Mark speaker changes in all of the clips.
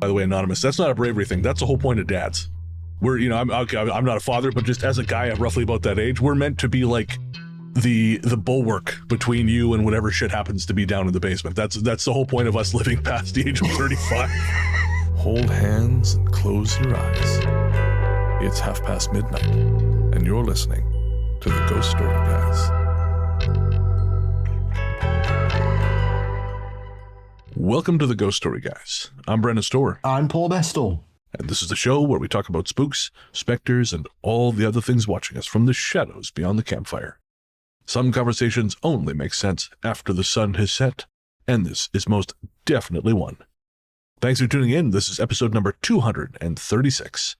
Speaker 1: By the way, Anonymous, that's not a bravery thing. That's the whole point of dads. I'm not a father, but just as a guy roughly about that age, we're meant to be like the bulwark between you and whatever shit happens to be down in the basement. That's the whole point of us living past the age of 35. Hold hands and close your eyes. It's midnight, and you're listening to the Ghost Story Guys. Welcome to the Ghost Story Guys. I'm Brennan Storr.
Speaker 2: I'm Paul Bestel.
Speaker 1: And this is the show where we talk about spooks, specters, and all the other things watching us from the shadows beyond the campfire. Some conversations only make sense after the sun has set, and this is most definitely one. Thanks for tuning in. This is episode number 236.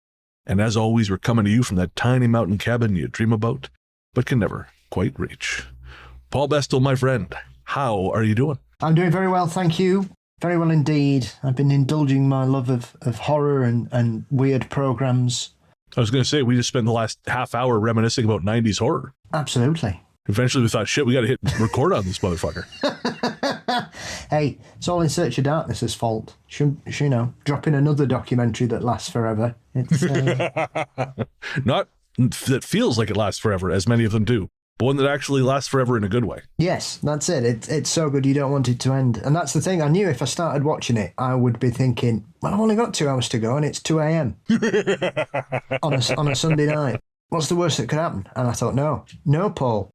Speaker 1: And as always, we're coming to you from that tiny mountain cabin you dream about, but can never quite reach. Paul Bestel, my friend, how are you doing?
Speaker 2: I'm doing very well, thank you. Very well indeed. I've been indulging my love of horror and weird programs.
Speaker 1: I was going to say, we just spent the last half hour reminiscing about 90s horror.
Speaker 2: Absolutely.
Speaker 1: Eventually we thought, shit, we got to hit record on this motherfucker.
Speaker 2: Hey, it's all In Search of Darkness's fault. Drop in another documentary that lasts forever. It's
Speaker 1: Not that feels like it lasts forever, as many of them do, but one that actually lasts forever in a good way.
Speaker 2: Yes, that's it. It's so good you don't want it to end. And that's the thing. I knew if I started watching it, I would be thinking, well, I've only got 2 hours to go and it's 2 a.m. on a Sunday night. What's the worst that could happen? And I thought, no, Paul.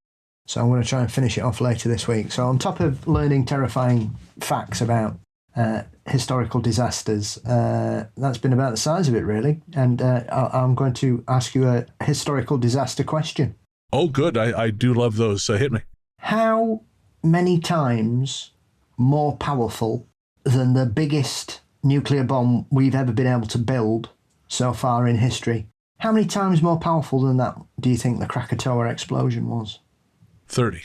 Speaker 2: So I'm going to try and finish it off later this week. So on top of learning terrifying facts about historical disasters, that's been about the size of it, really. And I'm going to ask you a historical disaster question.
Speaker 1: Oh, good. I do love those. Hit me.
Speaker 2: How many times more powerful than the biggest nuclear bomb we've ever been able to build so far in history? How many times more powerful than that do you think the Krakatoa explosion was?
Speaker 1: 30.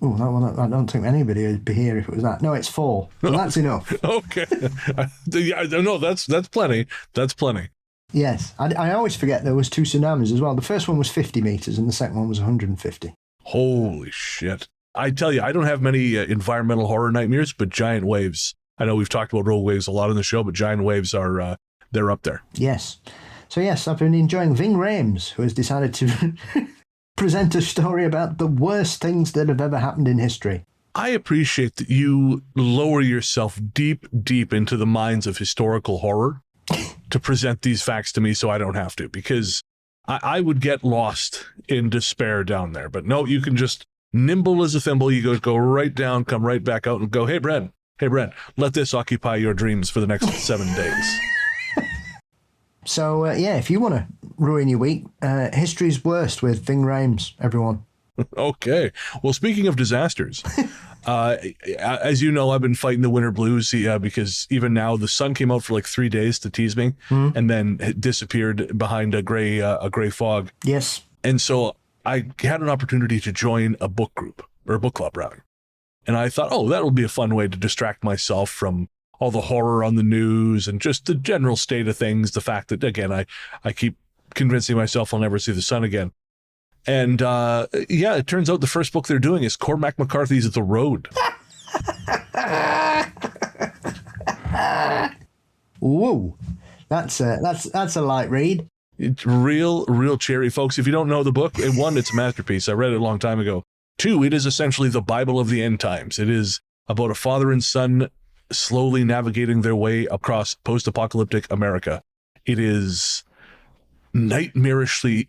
Speaker 2: Oh, I don't think anybody would be here if it was that. No, it's 4. So that's enough.
Speaker 1: Okay. No, that's plenty. That's plenty.
Speaker 2: Yes. I always forget there was 2 tsunamis as well. The first one was 50 meters and the second one was 150.
Speaker 1: Holy shit. I tell you, I don't have many environmental horror nightmares, but giant waves. I know we've talked about rogue waves a lot on the show, but giant waves are, they're up there.
Speaker 2: Yes. So yes, I've been enjoying Ving Rhames, who has decided to present a story about the worst things that have ever happened in history.
Speaker 1: I appreciate that you lower yourself deep, deep into the minds of historical horror to present these facts to me so I don't have to, because I would get lost in despair down there. But no, you can just, nimble as a thimble, you go right down, come right back out and go, hey, Brent, let this occupy your dreams for the next 7 days.
Speaker 2: So, if you want to ruin your week, History's Worst with Ving Rhames, everyone.
Speaker 1: Okay. Well, speaking of disasters, as you know, I've been fighting the winter blues because even now the sun came out for like 3 days to tease me and then it disappeared behind a gray fog.
Speaker 2: Yes.
Speaker 1: And so I had an opportunity to join a book group, or a book club rather. And I thought, that'll be a fun way to distract myself from all the horror on the news and just the general state of things. The fact that, again, I keep convincing myself I'll never see the sun again. And it turns out the first book they're doing is Cormac McCarthy's The Road.
Speaker 2: Whoa, that's a light read.
Speaker 1: It's real cherry, folks. If you don't know the book, 1, it's a masterpiece. I read it a long time ago. 2, it is essentially the Bible of the end times. It is about a father and son slowly navigating their way across post-apocalyptic America. It is nightmarishly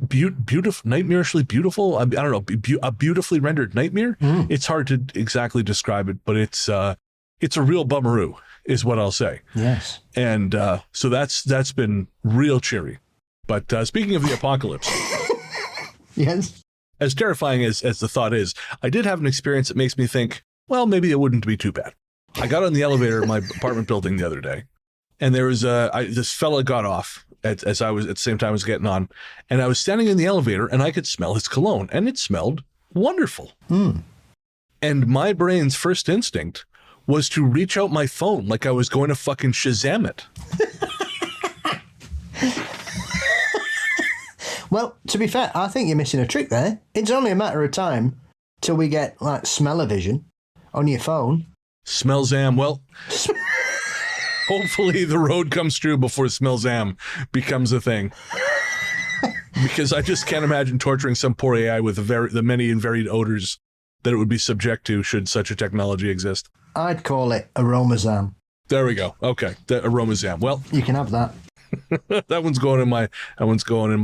Speaker 1: beautiful. I don't know, a beautifully rendered nightmare. It's hard to exactly describe it, but it's a real bummeroo, is what I'll say.
Speaker 2: Yes.
Speaker 1: And so that's been real cheery. But speaking of the apocalypse,
Speaker 2: yes,
Speaker 1: as terrifying as the thought is, I did have an experience that makes me think, well, maybe it wouldn't be too bad. I got on the elevator in my apartment building the other day, and there was this fella got off as I was at the same time I was getting on, and I was standing in the elevator and I could smell his cologne, and it smelled wonderful. And my brain's first instinct was to reach out my phone like I was going to fucking Shazam it.
Speaker 2: Well, to be fair, I think you're missing a trick there. It's only a matter of time till we get like smell-o-vision on your phone.
Speaker 1: Smell-zam. Well, Hopefully the road comes true before Smellzam becomes a thing. Because I just can't imagine torturing some poor AI with the many and varied odors that it would be subject to should such a technology exist.
Speaker 2: I'd call it Aromazam.
Speaker 1: There we go. Okay, the Aromazam. Well,
Speaker 2: you can have that.
Speaker 1: that one's going in my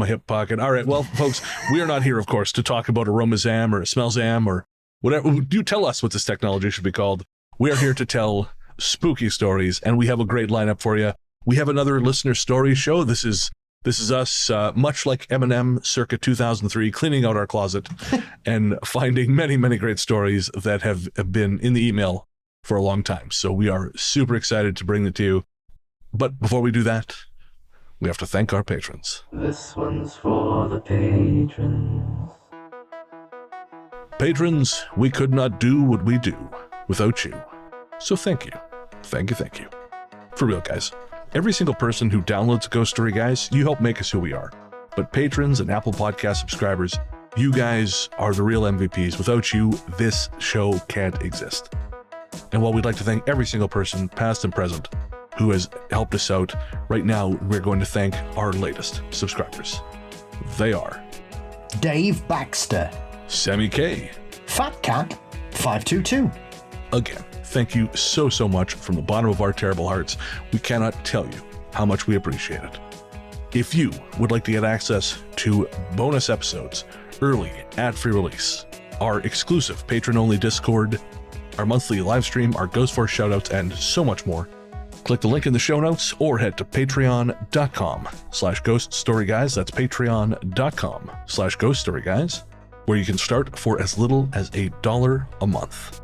Speaker 1: hip pocket. All right, well, folks, we are not here, of course, to talk about Aromazam or Smellzam or whatever. You tell us what this technology should be called. We are here to tell spooky stories, and we have a great lineup for you. We have another listener story show. This is us, much like Eminem circa 2003, cleaning out our closet and finding many, many great stories that have been in the email for a long time. So we are super excited to bring it to you. But before we do that, we have to thank our patrons.
Speaker 3: This one's for the patrons.
Speaker 1: Patrons, we could not do what we do without you. So thank you. Thank you, thank you. For real, guys. Every single person who downloads Ghost Story Guys, you help make us who we are. But patrons and Apple Podcast subscribers, you guys are the real MVPs. Without you, this show can't exist. And while we'd like to thank every single person, past and present, who has helped us out, right now we're going to thank our latest subscribers. They are
Speaker 2: Dave Baxter,
Speaker 1: Sammy K,
Speaker 2: Fat Cat 522.
Speaker 1: Again, thank you so much from the bottom of our terrible hearts. We cannot tell you how much we appreciate it. If you would like to get access to bonus episodes, early ad-free release, our exclusive patron-only Discord, our monthly live stream, our Ghost Force shoutouts, and so much more, click the link in the show notes or head to patreon.com/ghoststoryguys. That's patreon.com/ghoststoryguys, where you can start for as little as $1 a month.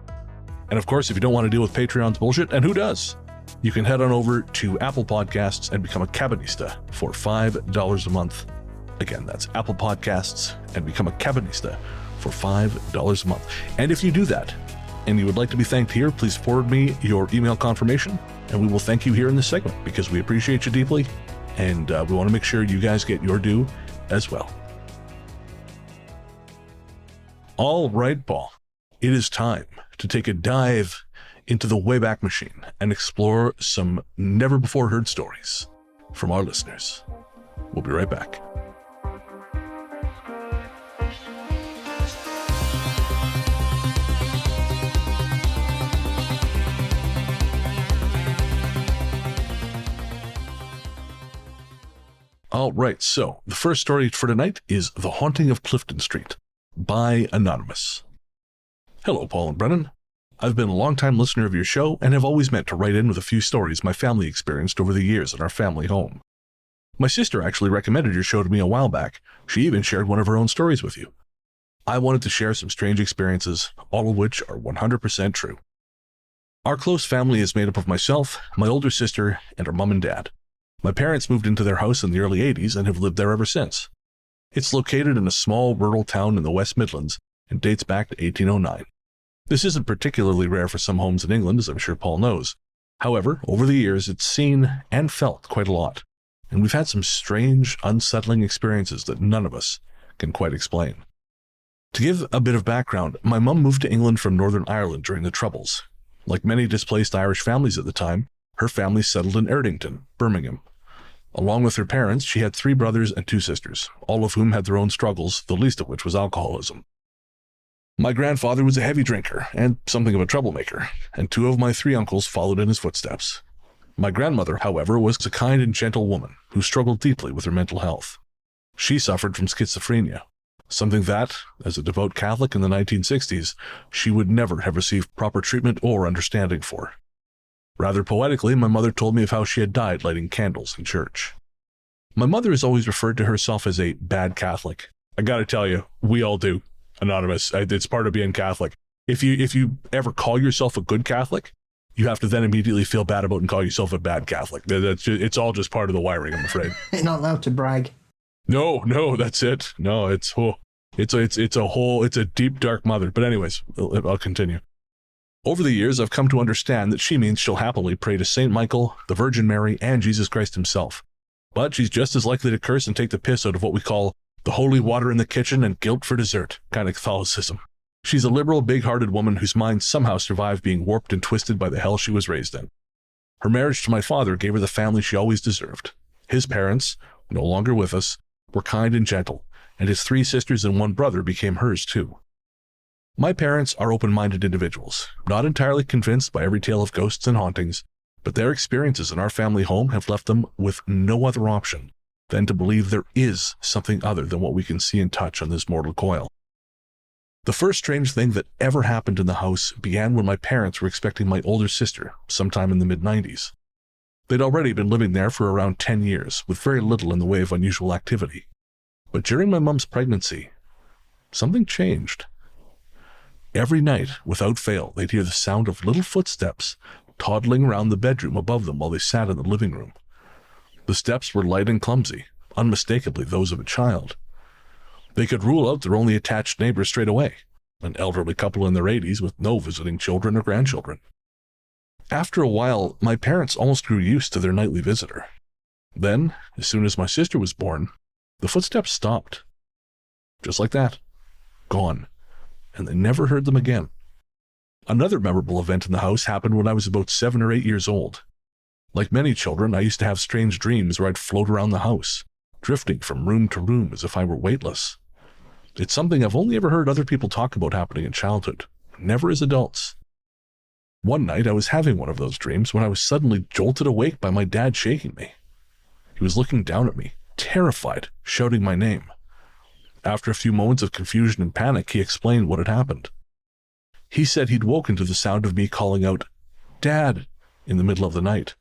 Speaker 1: And of course, if you don't want to deal with Patreon's bullshit, and who does, you can head on over to Apple Podcasts and become a Cabinista for $5 a month. Again, that's Apple Podcasts and become a Cabinista for $5 a month. And if you do that, and you would like to be thanked here, please forward me your email confirmation, and we will thank you here in this segment because we appreciate you deeply, and we want to make sure you guys get your due as well. All right, Paul, it is time to take a dive into the Wayback Machine and explore some never-before-heard stories from our listeners. We'll be right back. All right, so the first story for tonight is The Haunting of Clifton Street by Anonymous. Hello, Paul and Brennan. I've been a long-time listener of your show and have always meant to write in with a few stories my family experienced over the years in our family home. My sister actually recommended your show to me a while back. She even shared one of her own stories with you. I wanted to share some strange experiences, all of which are 100% true. Our close family is made up of myself, my older sister, and our mom and dad. My parents moved into their house in the early 80s and have lived there ever since. It's located in a small rural town in the West Midlands and dates back to 1809. This isn't particularly rare for some homes in England, as I'm sure Paul knows. However, over the years, it's seen and felt quite a lot, and we've had some strange, unsettling experiences that none of us can quite explain. To give a bit of background, my mum moved to England from Northern Ireland during the Troubles. Like many displaced Irish families at the time, her family settled in Erdington, Birmingham. Along with her parents, she had 3 brothers and 2 sisters, all of whom had their own struggles, the least of which was alcoholism. My grandfather was a heavy drinker and something of a troublemaker, and 2 of my 3 uncles followed in his footsteps. My grandmother, however, was a kind and gentle woman who struggled deeply with her mental health. She suffered from schizophrenia, something that, as a devout Catholic in the 1960s, she would never have received proper treatment or understanding for. Rather poetically, my mother told me of how she had died lighting candles in church. My mother has always referred to herself as a bad Catholic. I gotta tell you, we all do, Anonymous. It's part of being Catholic. If you ever call yourself a good Catholic, you have to then immediately feel bad about and call yourself a bad Catholic. It's all just part of the wiring, I'm afraid.
Speaker 2: You're not allowed to brag.
Speaker 1: No, that's it. No, it's a deep, dark mother. But anyways, I'll continue. Over the years, I've come to understand that she means she'll happily pray to St. Michael, the Virgin Mary, and Jesus Christ himself. But she's just as likely to curse and take the piss out of what we call the holy water in the kitchen and guilt for dessert kind of Catholicism. She's a liberal, big-hearted woman whose mind somehow survived being warped and twisted by the hell she was raised in. Her marriage to my father gave her the family she always deserved. His parents, no longer with us, were kind and gentle, and his 3 sisters and 1 brother became hers too. My parents are open-minded individuals, not entirely convinced by every tale of ghosts and hauntings, but their experiences in our family home have left them with no other option than to believe there is something other than what we can see and touch on this mortal coil. The first strange thing that ever happened in the house began when my parents were expecting my older sister, sometime in the mid-90s. They'd already been living there for around 10 years, with very little in the way of unusual activity. But during my mom's pregnancy, something changed. Every night, without fail, they'd hear the sound of little footsteps toddling around the bedroom above them while they sat in the living room. The steps were light and clumsy, unmistakably those of a child. They could rule out their only attached neighbor straight away, an elderly couple in their 80s with no visiting children or grandchildren. After a while, my parents almost grew used to their nightly visitor. Then, as soon as my sister was born, the footsteps stopped. Just like that. Gone. And they never heard them again. Another memorable event in the house happened when I was about 7 or 8 years old. Like many children, I used to have strange dreams where I'd float around the house, drifting from room to room as if I were weightless. It's something I've only ever heard other people talk about happening in childhood, never as adults. One night I was having one of those dreams when I was suddenly jolted awake by my dad shaking me. He was looking down at me, terrified, shouting my name. After a few moments of confusion and panic, he explained what had happened. He said he'd woken to the sound of me calling out, "Dad," in the middle of the night.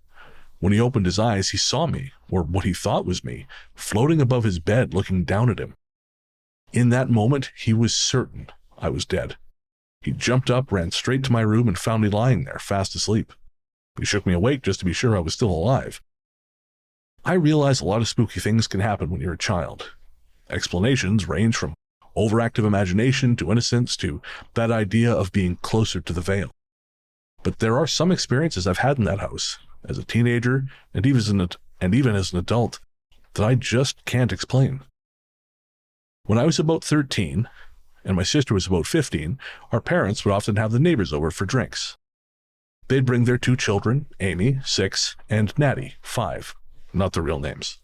Speaker 1: When he opened his eyes, he saw me, or what he thought was me, floating above his bed looking down at him. In that moment, he was certain I was dead. He jumped up, ran straight to my room, and found me lying there, fast asleep. He shook me awake just to be sure I was still alive. I realize a lot of spooky things can happen when you're a child. Explanations range from overactive imagination to innocence to that idea of being closer to the veil. But there are some experiences I've had in that house, as a teenager and even as an adult, that I just can't explain. When I was about 13, and my sister was about 15, our parents would often have the neighbors over for drinks. They'd bring their 2 children, Amy, 6, and Natty, 5, not their real names.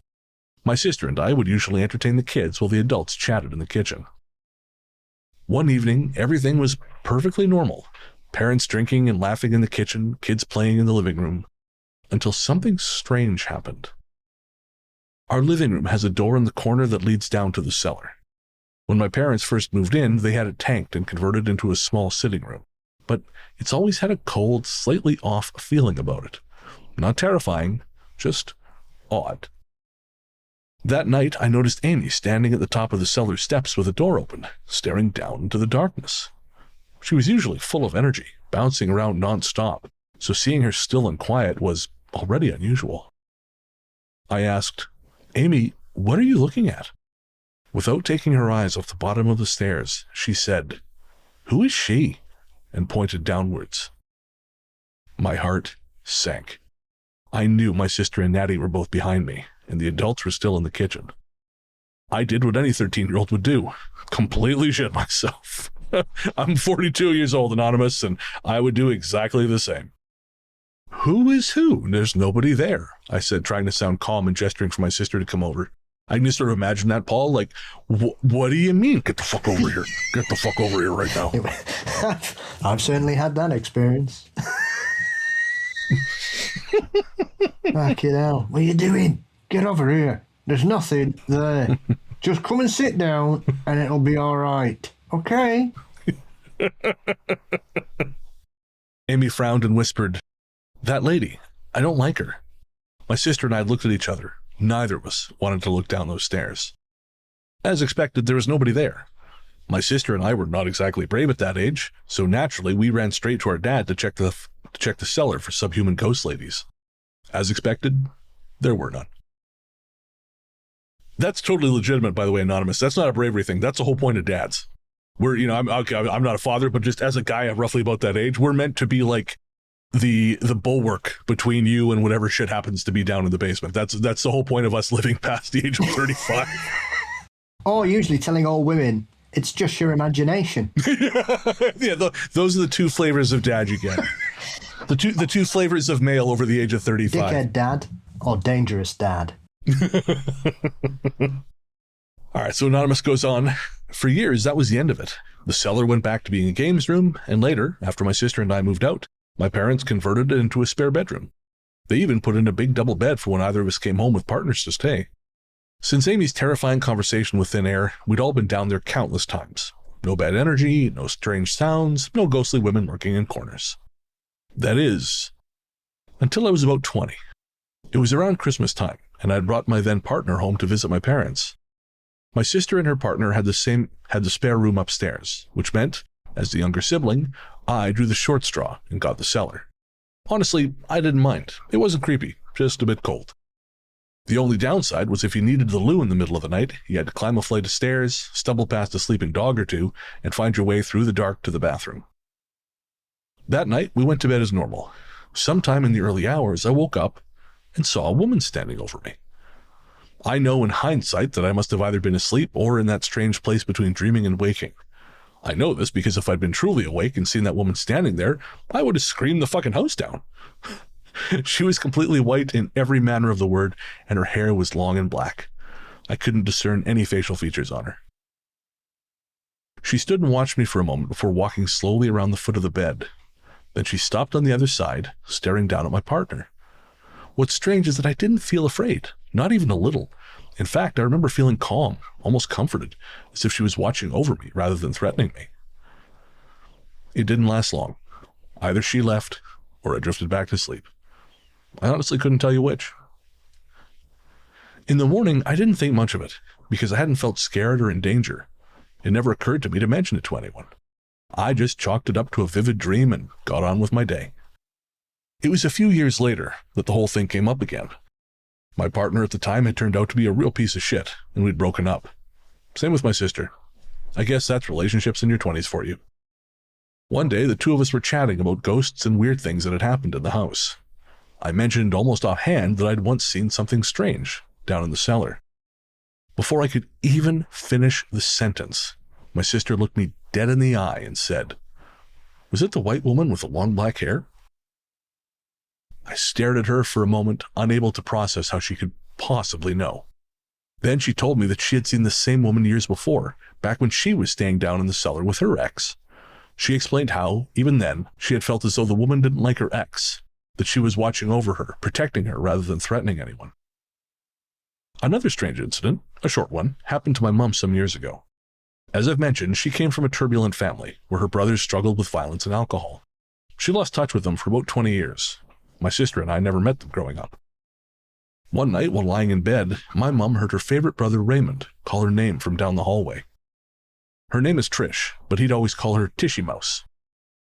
Speaker 1: My sister and I would usually entertain the kids while the adults chatted in the kitchen. One evening, everything was perfectly normal. Parents drinking and laughing in the kitchen, kids playing in the living room, until something strange happened. Our living room has a door in the corner that leads down to the cellar. When my parents first moved in, they had it tanked and converted into a small sitting room, but it's always had a cold, slightly off feeling about it. Not terrifying, just odd. That night, I noticed Amy standing at the top of the cellar steps with the door open, staring down into the darkness. She was usually full of energy, bouncing around non-stop, so seeing her still and quiet was already unusual. I asked, "Amy, what are you looking at?" Without taking her eyes off the bottom of the stairs, she said, "Who is she?" and pointed downwards. My heart sank. I knew my sister and Natty were both behind me, and the adults were still in the kitchen. I did what any 13-year-old would do, completely shit myself. I'm 42 years old, Anonymous, and I would do exactly the same. "Who is who? There's nobody there," I said, trying to sound calm and gesturing for my sister to come over. I can just sort of imagine that, Paul, like, what do you mean? Get the fuck over here. Get the fuck over here right now.
Speaker 2: I've certainly had that experience. Fucking hell. What are you doing? Get over here. There's nothing there. Just come and sit down and it'll be all right. Okay?
Speaker 1: Amy frowned and whispered, "That lady, I don't like her." My sister and I looked at each other. Neither of us wanted to look down those stairs. As expected, there was nobody there. My sister and I were not exactly brave at that age, so naturally we ran straight to our dad to check the cellar for subhuman ghost ladies. As expected, there were none. That's totally legitimate, by the way, Anonymous. That's not a bravery thing. That's the whole point of dads. I'm not a father, but just as a guy roughly about that age, we're meant to be like the bulwark between you and whatever shit happens to be down in the basement. That's the whole point of us living past the age of 35.
Speaker 2: Or usually telling all women, it's just your imagination.
Speaker 1: Yeah, those are the 2 flavors of dad you get. The two flavors of male over the age of 35.
Speaker 2: Dickhead dad or dangerous dad.
Speaker 1: All right, so Anonymous goes on. For years, that was the end of it. The cellar went back to being a games room, and later, after my sister and I moved out, my parents converted it into a spare bedroom. They even put in a big double bed for when either of us came home with partners to stay. Since Amy's terrifying conversation with thin air, we'd all been down there countless times. No bad energy, no strange sounds, no ghostly women lurking in corners. That is, until I was about 20. It was around Christmas time, and I'd brought my then partner home to visit my parents. My sister and her partner had the spare room upstairs, which meant, as the younger sibling, I drew the short straw and got the cellar. Honestly, I didn't mind. It wasn't creepy, just a bit cold. The only downside was if you needed the loo in the middle of the night, you had to climb a flight of stairs, stumble past a sleeping dog or two, and find your way through the dark to the bathroom. That night, we went to bed as normal. Sometime in the early hours, I woke up and saw a woman standing over me. I know in hindsight that I must have either been asleep or in that strange place between dreaming and waking. I know this because if I'd been truly awake and seen that woman standing there, I would have screamed the fucking house down. She was completely white in every manner of the word, and her hair was long and black. I couldn't discern any facial features on her. She stood and watched me for a moment before walking slowly around the foot of the bed. Then she stopped on the other side, staring down at my partner. What's strange is that I didn't feel afraid, not even a little. In fact, I remember feeling calm, almost comforted, as if she was watching over me rather than threatening me. It didn't last long. Either she left, or I drifted back to sleep. I honestly couldn't tell you which. In the morning, I didn't think much of it, because I hadn't felt scared or in danger. It never occurred to me to mention it to anyone. I just chalked it up to a vivid dream and got on with my day. It was a few years later that the whole thing came up again. My partner at the time had turned out to be a real piece of shit, and we'd broken up. Same with my sister. I guess that's relationships in your 20s for you. One day, the two of us were chatting about ghosts and weird things that had happened in the house. I mentioned almost offhand that I'd once seen something strange down in the cellar. Before I could even finish the sentence, my sister looked me dead in the eye and said, "Was it the white woman with the long black hair?" I stared at her for a moment, unable to process how she could possibly know. Then she told me that she had seen the same woman years before, back when she was staying down in the cellar with her ex. She explained how, even then, she had felt as though the woman didn't like her ex, that she was watching over her, protecting her rather than threatening anyone. Another strange incident, a short one, happened to my mom some years ago. As I've mentioned, she came from a turbulent family, where her brothers struggled with violence and alcohol. She lost touch with them for about 20 years. My sister and I never met them growing up. One night, while lying in bed, my mom heard her favorite brother Raymond call her name from down the hallway. Her name is Trish, but he'd always call her Tishy Mouse.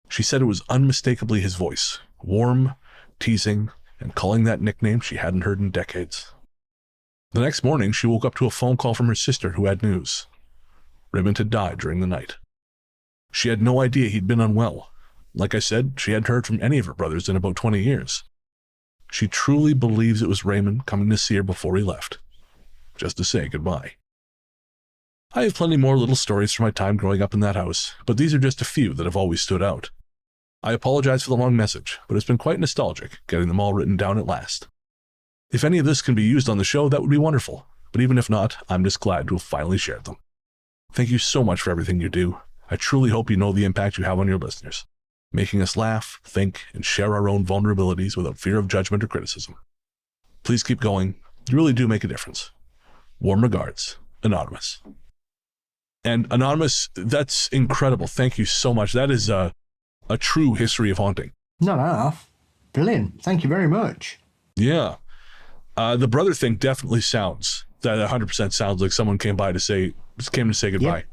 Speaker 1: She said it was unmistakably his voice, warm, teasing, and calling that nickname she hadn't heard in decades. The next morning, she woke up to a phone call from her sister who had news. Raymond had died during the night. She had no idea he'd been unwell. Like I said, she hadn't heard from any of her brothers in about 20 years. She truly believes it was Raymond coming to see her before he left, just to say goodbye. I have plenty more little stories from my time growing up in that house, but these are just a few that have always stood out. I apologize for the long message, but it's been quite nostalgic getting them all written down at last. If any of this can be used on the show, that would be wonderful, but even if not, I'm just glad to have finally shared them. Thank you so much for everything you do. I truly hope you know the impact you have on your listeners, making us laugh, think, and share our own vulnerabilities without fear of judgment or criticism. Please keep going. You really do make a difference. Warm regards, Anonymous. And Anonymous, that's incredible. Thank you so much. That is a true history of haunting.
Speaker 2: Not half. Brilliant. Thank you very much.
Speaker 1: Yeah. The brother thing definitely sounds, that 100% sounds like someone came to say goodbye.
Speaker 2: Yep.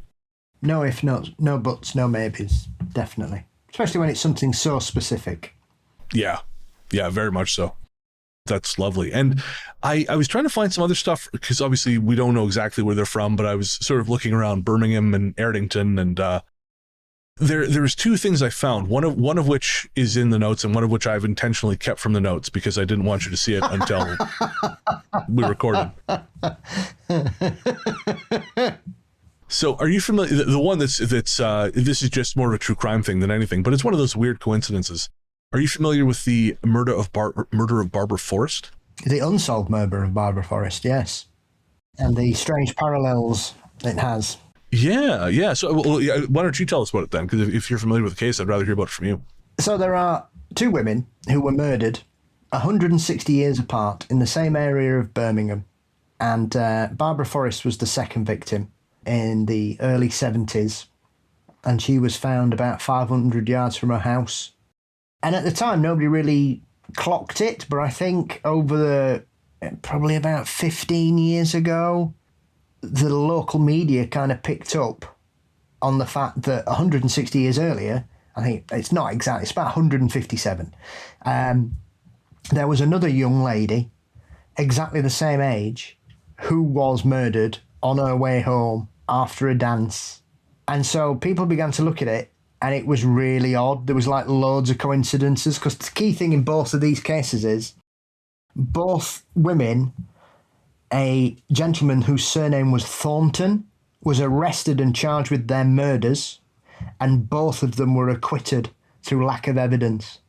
Speaker 2: No if, no buts, no maybes. Definitely. Especially when it's something so specific.
Speaker 1: Yeah, very much so. That's lovely. And I was trying to find some other stuff, because obviously we don't know exactly where they're from, but I was sort of looking around Birmingham and Erdington, and there's two things I found, one of which is in the notes and one of which I've intentionally kept from the notes because I didn't want you to see it until we recorded. So are you familiar, the one that's this is just more of a true crime thing than anything, but it's one of those weird coincidences. Are you familiar with the murder of Barbara Forrest?
Speaker 2: The unsolved murder of Barbara Forrest, yes. And the strange parallels it has.
Speaker 1: Yeah. So why don't you tell us about it then? Because if you're familiar with the case, I'd rather hear about it from you.
Speaker 2: So there are two women who were murdered 160 years apart in the same area of Birmingham. And Barbara Forrest was the second victim in the early 70s. And she was found about 500 yards from her house. And at the time, nobody really clocked it. But I think probably about 15 years ago, the local media kind of picked up on the fact that 160 years earlier, I think it's not exactly, it's about 157, there was another young lady, exactly the same age, who was murdered on her way home after a dance. And so people began to look at it, and it was really odd. There was like loads of coincidences, because the key thing in both of these cases is both women, a gentleman whose surname was Thornton, was arrested and charged with their murders, and both of them were acquitted through lack of evidence.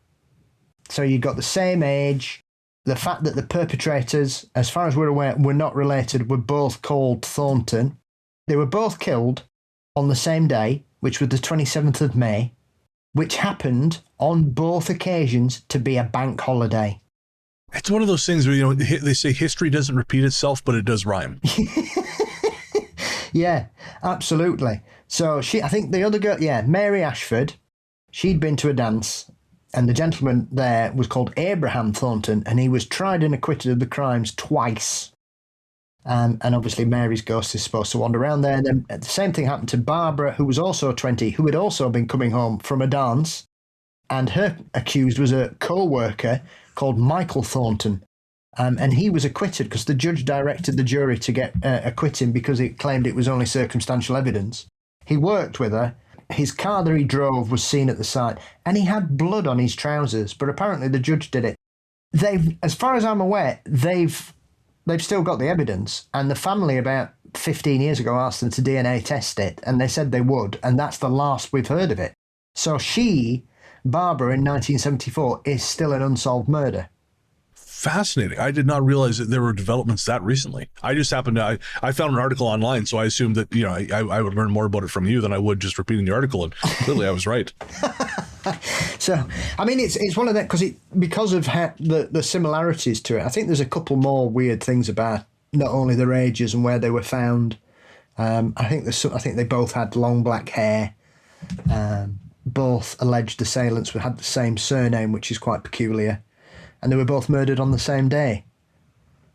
Speaker 2: So you got the same age. The fact that the perpetrators, as far as we're aware, were not related, were both called Thornton. They were both killed on the same day, which was the 27th of May, which happened on both occasions to be a bank holiday.
Speaker 1: It's one of those things where, they say history doesn't repeat itself, but it does rhyme.
Speaker 2: Yeah, absolutely. So I think the other girl, Mary Ashford, she'd been to a dance, and the gentleman there was called Abraham Thornton, and he was tried and acquitted of the crimes twice. And obviously Mary's ghost is supposed to wander around there. And then the same thing happened to Barbara, who was also 20, who had also been coming home from a dance. And her accused was a co-worker called Michael Thornton. And he was acquitted because the judge directed the jury to acquit him because it claimed it was only circumstantial evidence. He worked with her. His car that he drove was seen at the site, and he had blood on his trousers, but apparently the judge did it. As far as I'm aware, they've still got the evidence, and the family about 15 years ago asked them to DNA test it, and they said they would, and that's the last we've heard of it. So Barbara in 1974, is still an unsolved murder.
Speaker 1: Fascinating. I did not realize that there were developments that recently. I just happened to, I found an article online, so I assumed that, I would learn more about it from you than I would just repeating the article, and clearly I was right.
Speaker 2: So, I mean, it's one of that, because of the similarities to it. I think there's a couple more weird things about not only their ages and where they were found. I think they both had long black hair. Both alleged assailants had the same surname, which is quite peculiar. And they were both murdered on the same day,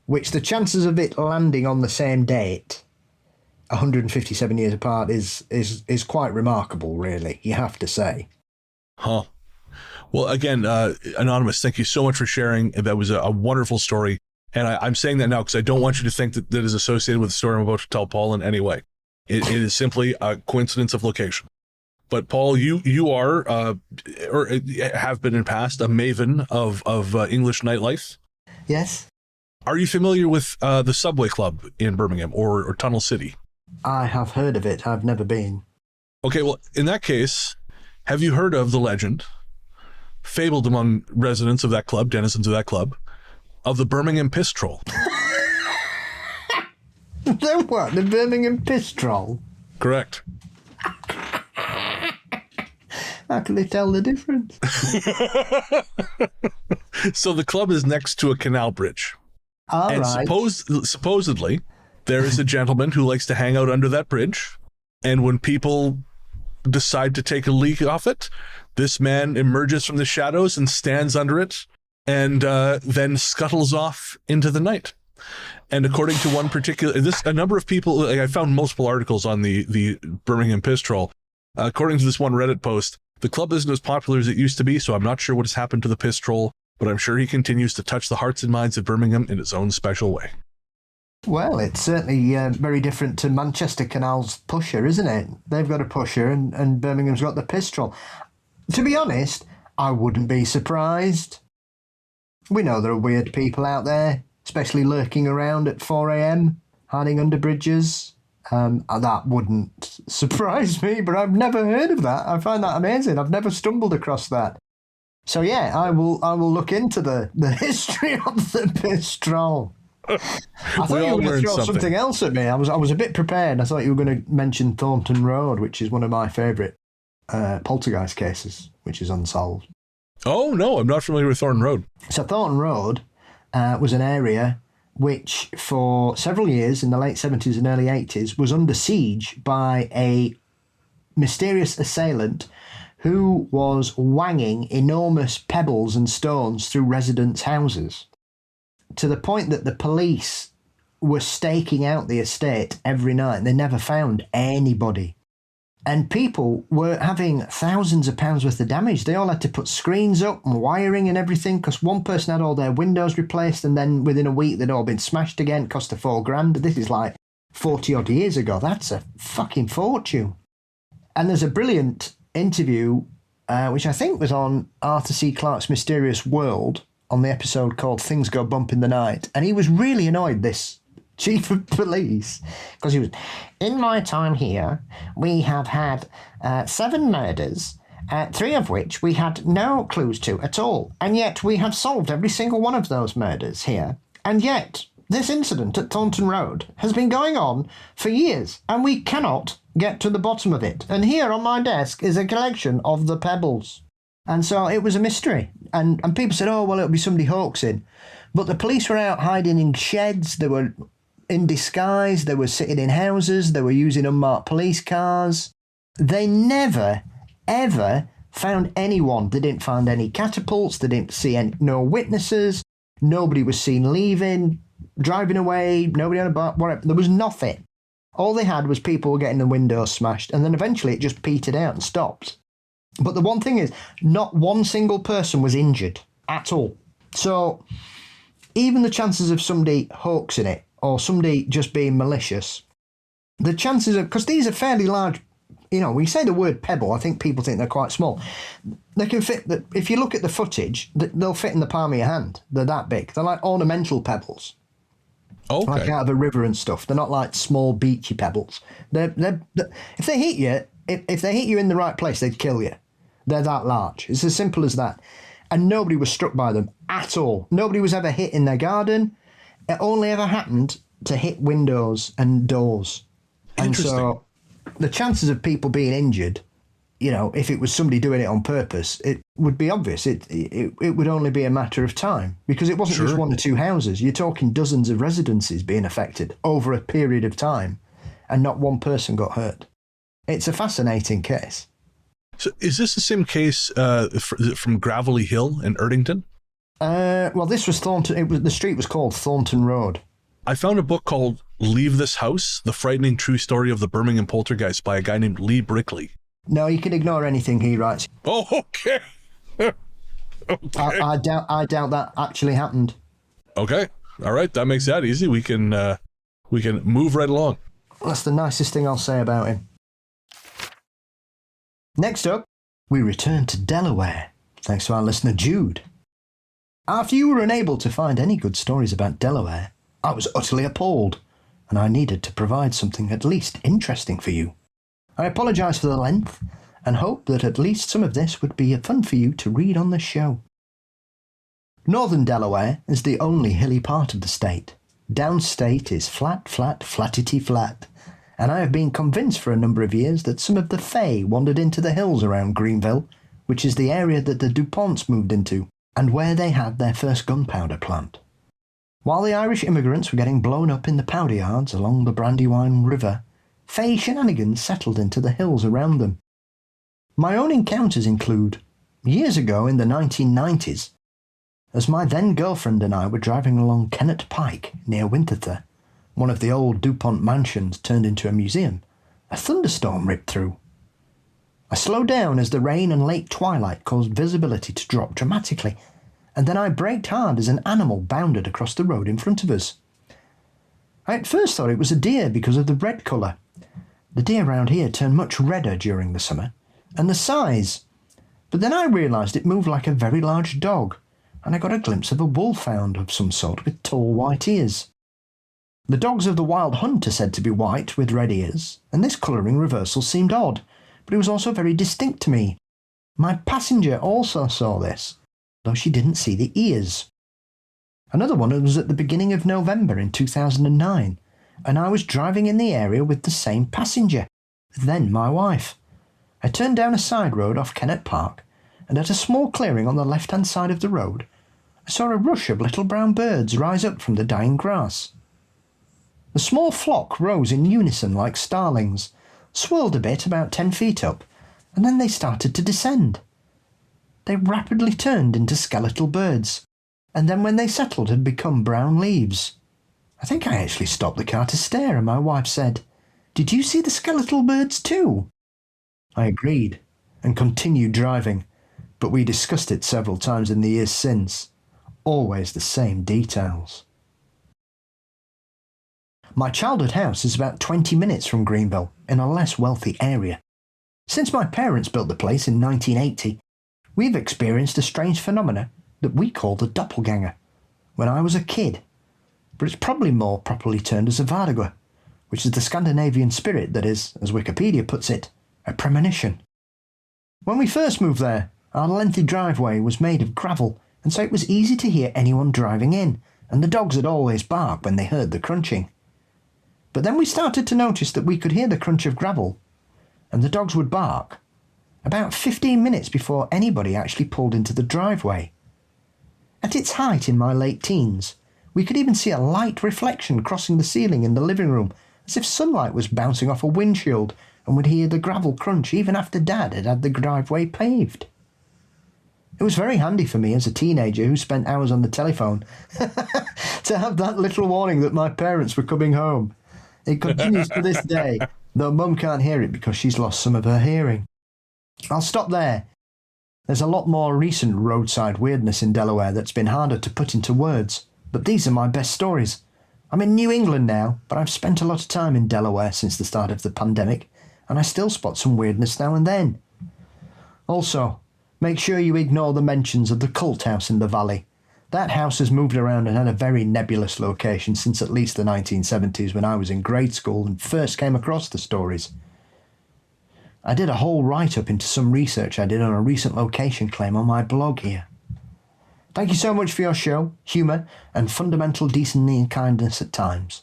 Speaker 2: which the chances of it landing on the same date, 157 years apart, is quite remarkable, really, you have to say.
Speaker 1: Huh. Well, again, Anonymous, thank you so much for sharing. That was a wonderful story. And I'm saying that now because I don't want you to think that is associated with the story I'm about to tell Paul in any way. It is simply a coincidence of location. But Paul, you are, or have been in past, a maven of English nightlife.
Speaker 2: Yes.
Speaker 1: Are you familiar with the Subway Club in Birmingham or Tunnel City?
Speaker 2: I have heard of it. I've never been.
Speaker 1: Okay, well, in that case, have you heard of the legend, fabled among residents of that club, denizens of that club, of the Birmingham Piss Troll?
Speaker 2: The what? The Birmingham Piss Troll?
Speaker 1: Correct.
Speaker 2: How can they tell the difference?
Speaker 1: So the club is next to a canal bridge.
Speaker 2: All
Speaker 1: and
Speaker 2: right.
Speaker 1: supposedly, there is a gentleman who likes to hang out under that bridge. And when people decide to take a leak off it, this man emerges from the shadows and stands under it and then scuttles off into the night. And according to one particular, a number of people, I found multiple articles on the Birmingham Piss Troll. According to this one Reddit post, the club isn't as popular as it used to be, so I'm not sure what has happened to the Piss Troll, but I'm sure he continues to touch the hearts and minds of Birmingham in his own special way.
Speaker 2: Well, it's certainly very different to Manchester Canal's pusher, isn't it? They've got a pusher and Birmingham's got the Piss Troll. To be honest, I wouldn't be surprised. We know there are weird people out there, especially lurking around at 4 a.m, hiding under bridges. That wouldn't surprise me, but I've never heard of that. I find that amazing. I've never stumbled across that. So yeah, I will look into the history of the Pistrol. I thought
Speaker 1: We
Speaker 2: you
Speaker 1: all
Speaker 2: were going to
Speaker 1: learned
Speaker 2: throw something else at me. I was a bit prepared. I thought you were going to mention Thornton Road, which is one of my favourite poltergeist cases, which is unsolved.
Speaker 1: Oh, no, I'm not familiar with Thornton Road.
Speaker 2: So Thornton Road was an area which for several years in the late 70s and early 80s was under siege by a mysterious assailant who was wanging enormous pebbles and stones through residents' houses, to the point that the police were staking out the estate every night. They never found anybody. And people were having thousands of pounds worth of damage. They all had to put screens up and wiring and everything, because one person had all their windows replaced, and then within a week they'd all been smashed again. It cost $4,000. This is like 40 odd years ago. That's a fucking fortune. And there's a brilliant interview, which I think was on Arthur C. Clarke's Mysterious World, on the episode called Things Go Bump in the Night. And he was really annoyed, this chief of police, because he was, in my time here, we have had 7 murders, 3 of which we had no clues to at all. And yet we have solved every single one of those murders here. And yet this incident at Thornton Road has been going on for years, and we cannot get to the bottom of it. And here on my desk is a collection of the pebbles. And so it was a mystery. And people said, oh, well, it'll be somebody hoaxing. But the police were out hiding in sheds. They were in disguise. They were sitting in houses. They were using unmarked police cars. They never, ever found anyone. They didn't find any catapults. They didn't see no witnesses. Nobody was seen leaving, driving away. Nobody on a bar, whatever. There was nothing. All they had was people getting the windows smashed, and then eventually it just petered out and stopped. But the one thing is, not one single person was injured at all. So even the chances of somebody hoaxing it or somebody just being malicious, the chances of, because these are fairly large, when you say the word pebble, I think people think they're quite small. They can fit, if you look at the footage, they'll fit in the palm of your hand. They're that big. They're like ornamental pebbles.
Speaker 1: Okay.
Speaker 2: Like out of a river and stuff. They're not like small beachy pebbles. They're if they hit you, if they hit you in the right place, they'd kill you. They're that large. It's as simple as that. And nobody was struck by them at all. Nobody was ever hit in their garden. It only ever happened to hit windows and doors. And so the chances of people being injured, if it was somebody doing it on purpose, it would be obvious. It would only be a matter of time, because it wasn't just 1 or 2 houses. You're talking dozens of residences being affected over a period of time, and not one person got hurt. It's a fascinating case.
Speaker 1: So is this the same case from Gravelly Hill in Erdington?
Speaker 2: Well, this was Thornton. The street was called Thornton Road.
Speaker 1: I found a book called Leave This House, The Frightening True Story of the Birmingham Poltergeist by a guy named Lee Brickley.
Speaker 2: No, you can ignore anything he writes.
Speaker 1: Oh, okay. Okay.
Speaker 2: I doubt that actually happened.
Speaker 1: Okay. All right. That makes that easy. We can move right along.
Speaker 2: That's the nicest thing I'll say about him. Next up, we return to Delaware, thanks to our listener Jude. After you were unable to find any good stories about Delaware, I was utterly appalled, and I needed to provide something at least interesting for you. I apologise for the length, and hope that at least some of this would be fun for you to read on the show. Northern Delaware is the only hilly part of the state. Downstate is flat, flattity flat, and I have been convinced for a number of years that some of the Fae wandered into the hills around Greenville, which is the area that the DuPonts moved into, and where they had their first gunpowder plant. While the Irish immigrants were getting blown up in the powder yards along the Brandywine River, Fae shenanigans settled into the hills around them. My own encounters include, years ago in the 1990s, as my then-girlfriend and I were driving along Kennet Pike near Winterthur, one of the old DuPont mansions turned into a museum, a thunderstorm ripped through. I slowed down as the rain and late twilight caused visibility to drop dramatically, and then I braked hard as an animal bounded across the road in front of us. I at first thought it was a deer because of the red colour. The deer round here turn much redder during the summer, and the size. But then I realised it moved like a very large dog, and I got a glimpse of a wolfhound of some sort with tall white ears. The dogs of the Wild Hunt are said to be white with red ears, and this colouring reversal seemed odd, but it was also very distinct to me. My passenger also saw this, though she didn't see the ears. Another one was at the beginning of November in 2009, and I was driving in the area with the same passenger, then my wife. I turned down a side road off Kennett Park, and at a small clearing on the left-hand side of the road, I saw a rush of little brown birds rise up from the dying grass. The small flock rose in unison like starlings, swirled a bit about 10 feet up, and then they started to descend. They rapidly turned into skeletal birds, and then when they settled had become brown leaves. I think I actually stopped the car to stare, and my wife said, "Did you see the skeletal birds too?" I agreed, and continued driving, but we discussed it several times in the years since. Always the same details. My childhood house is about 20 minutes from Greenville, in a less wealthy area. Since my parents built the place in 1980, we've experienced a strange phenomena that we call the doppelganger when I was a kid, but it's probably more properly termed as a vardaga, which is the Scandinavian spirit that is, as Wikipedia puts it, a premonition. When we first moved there, our lengthy driveway was made of gravel, and so it was easy to hear anyone driving in, and the dogs would always bark when they heard the crunching. But then we started to notice that we could hear the crunch of gravel, and the dogs would bark, about 15 minutes before anybody actually pulled into the driveway. At its height in my late teens, we could even see a light reflection crossing the ceiling in the living room, as if sunlight was bouncing off a windshield, and would hear the gravel crunch even after Dad had had the driveway paved. It was very handy for me as a teenager who spent hours on the telephone to have that little warning that my parents were coming home. It continues to this day, though Mum can't hear it because she's lost some of her hearing. I'll stop there. There's a lot more recent roadside weirdness in Delaware that's been harder to put into words, but these are my best stories. I'm in New England now, but I've spent a lot of time in Delaware since the start of the pandemic, and I still spot some weirdness now and then. Also, make sure you ignore the mentions of the cult house in the valley. That house has moved around and had a very nebulous location since at least the 1970s when I was in grade school and first came across the stories. I did a whole write-up into some research I did on a recent location claim on my blog here. Thank you so much for your show, humour, and fundamental decency and kindness at times.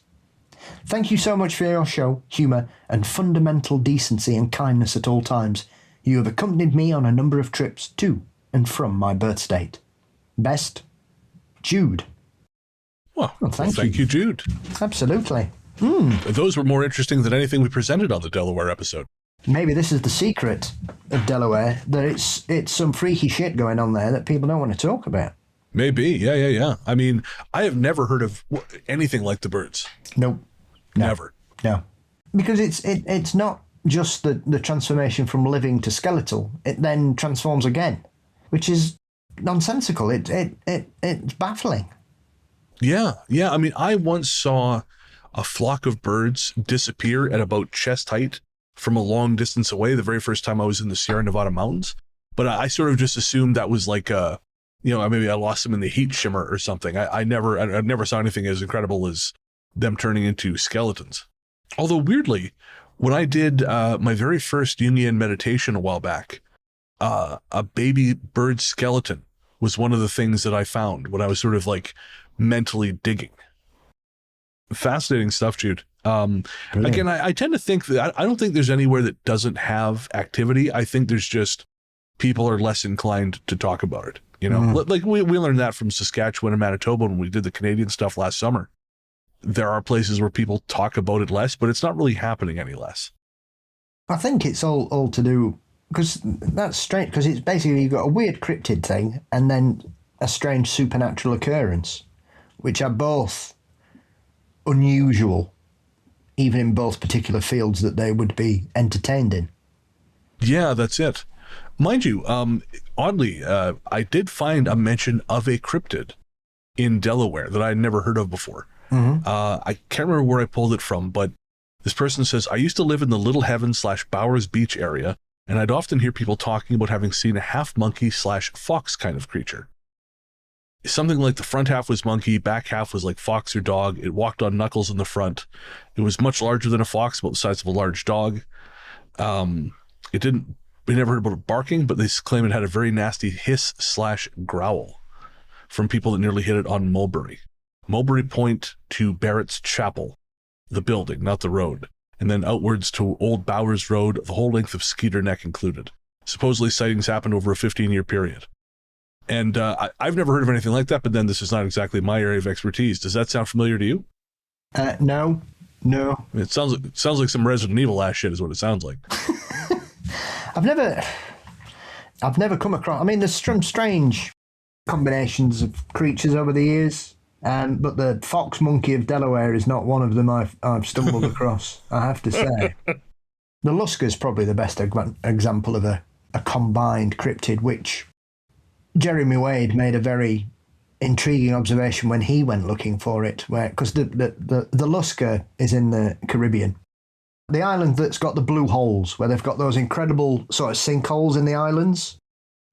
Speaker 2: Thank you so much for your show, humour, and fundamental decency and kindness at all times. You have accompanied me on a number of trips to and from my birth state. Best, Jude.
Speaker 1: Well,
Speaker 2: thank
Speaker 1: you, Jude.
Speaker 2: Absolutely.
Speaker 1: Those were more interesting than anything we presented on the Delaware episode.
Speaker 2: Maybe this is the secret of Delaware, that it's some freaky shit going on there that people don't want to talk about.
Speaker 1: Maybe, yeah. I mean, I have never heard of anything like the birds.
Speaker 2: Nope.
Speaker 1: Never.
Speaker 2: No. Because it's not just the transformation from living to skeletal. It then transforms again, which is nonsensical. It's baffling.
Speaker 1: Yeah. I mean, I once saw a flock of birds disappear at about chest height from a long distance away the very first time I was in the Sierra Nevada mountains. But I sort of just assumed that was like maybe I lost them in the heat shimmer or something. I never saw anything as incredible as them turning into skeletons. Although weirdly, when I did my very first Jungian meditation a while back, a baby bird skeleton was one of the things that I found when I was sort of like mentally digging. Fascinating stuff, Jude. Again, I tend to think that I don't think there's anywhere that doesn't have activity. I think there's just people are less inclined to talk about it. You know, like we learned that from Saskatchewan and Manitoba when we did the Canadian stuff last summer. There are places where people talk about it less, but it's not really happening any less.
Speaker 2: I think it's all to do, because that's strange, because it's basically you've got a weird cryptid thing and then a strange supernatural occurrence, which are both unusual, even in both particular fields that they would be entertained in. Yeah,
Speaker 1: that's it. Mind you, oddly, I did find a mention of a cryptid in Delaware that I had never heard of before. I can't remember where I pulled it from, but this person says, I used to live in the Little Heaven / Bowers Beach area, and I'd often hear people talking about having seen a half monkey / fox kind of creature. Something like the front half was monkey, back half was like fox or dog. It walked on knuckles in the front. It was much larger than a fox, about the size of a large dog. It didn't We never heard about it barking, but they claim it had a very nasty hiss/growl from people that nearly hit it on Mulberry Point to Barrett's Chapel, the building, not the road, and then outwards to Old Bowers Road, the whole length of Skeeter Neck included. Supposedly sightings happened over a 15-year period. And I've never heard of anything like that, but then this is not exactly my area of expertise. Does that sound familiar to you?
Speaker 2: No.
Speaker 1: It sounds like some Resident Evil ass shit is what it sounds like.
Speaker 2: I've never come across. I mean, there's some strange combinations of creatures over the years, but the fox monkey of Delaware is not one of them I've stumbled across, I have to say. The Lusker is probably the best example of a combined cryptid, which Jeremy Wade made a very intriguing observation when he went looking for it, because the Lusker is in the Caribbean. The island that's got the blue holes, where they've got those incredible sort of sinkholes in the islands,